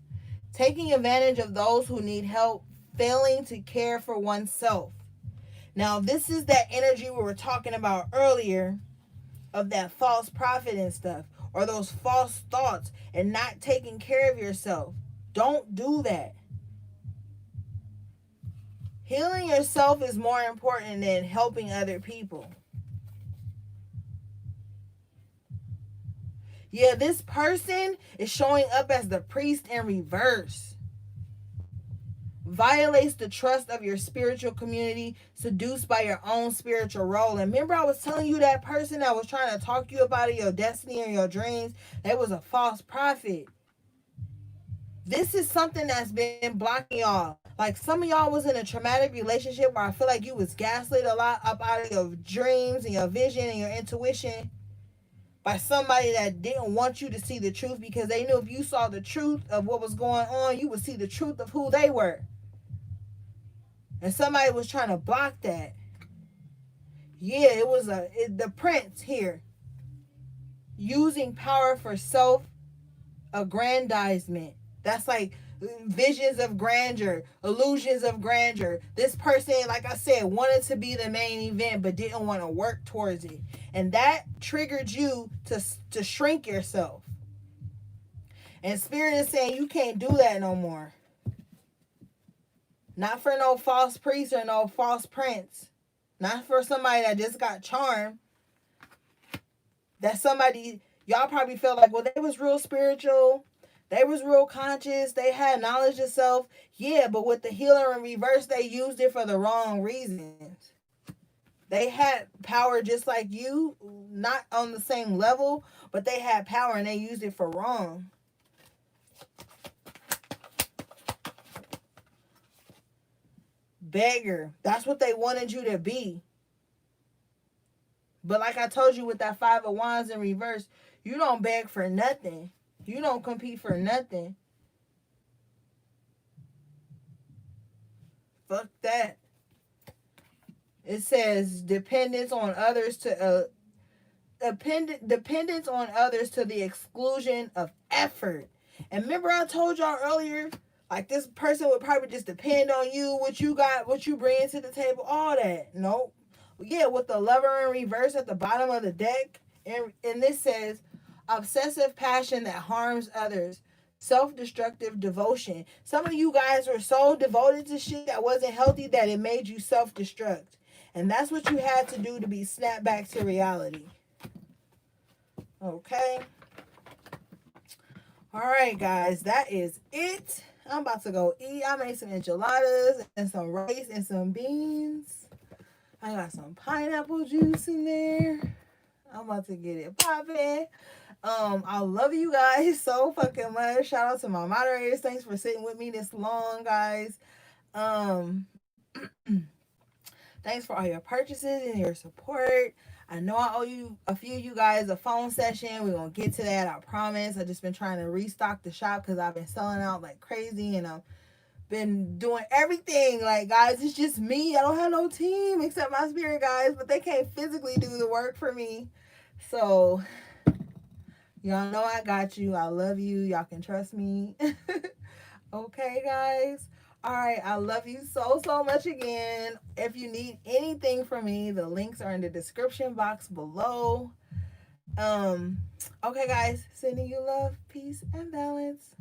[SPEAKER 1] taking advantage of those who need help, failing to care for oneself. Now, this is that energy we were talking about earlier of that false prophet and stuff, or those false thoughts and not taking care of yourself. Don't do that. Healing yourself is more important than helping other people. Yeah, this person is showing up as the priest in reverse. Violates the trust of your spiritual community, seduced by your own spiritual role. And remember, I was telling you that person that was trying to talk you up out of your destiny and your dreams, that was a false prophet. This is something that's been blocking y'all. Like some of y'all was in a traumatic relationship where I feel like you was gaslit a lot up out of your dreams and your vision and your intuition by somebody that didn't want you to see the truth, because they knew if you saw the truth of what was going on, you would see the truth of who they were. And somebody was trying to block that. Yeah, it was the prince here, using power for self aggrandizement. That's like visions of grandeur, illusions of grandeur. This person, like I said, wanted to be the main event but didn't want to work towards it. And that triggered you to shrink yourself. And Spirit is saying you can't do that no more. Not for no false priest or no false prince. Not for somebody that just got charmed. That somebody, y'all probably felt like, well, they was real spiritual. They was real conscious. They had knowledge of self. Yeah, but with the healer in reverse, they used it for the wrong reasons. They had power just like you, not on the same level, but they had power and they used it for wrong. Beggar. That's what they wanted you to be. But like I told you with that Five of Wands in reverse, you don't beg for nothing. You don't compete for nothing. Fuck that. It says dependence on others to the exclusion of effort. And remember I told y'all earlier, like this person would probably just depend on you, what you got, what you bring to the table, all that. Nope. Yeah, with the lover in reverse at the bottom of the deck, and this says obsessive passion that harms others, self-destructive devotion. Some of you guys were so devoted to shit that wasn't healthy that it made you self-destruct. And that's what you had to do to be snapped back to reality. Okay. All right, guys, that is it. I'm about to go eat. I made some enchiladas and some rice and some beans. I got some pineapple juice in there. I'm about to get it popping. I love you guys so fucking much. Shout out to my moderators. Thanks for sitting with me this long, guys. Thanks for all your purchases and your support. I know I owe you a few of you guys a phone session. We're gonna get to that, I promise. I've just been trying to restock the shop because I've been selling out like crazy, and I've been doing everything. Like, guys, it's just me. I don't have no team except my spirit guys, but they can't physically do the work for me. So y'all know I got you. I love you. Y'all can trust me. Okay, guys. All right. I love you so, so much again. If you need anything from me, the links are in the description box below. Okay, guys. Sending you love, peace, and balance.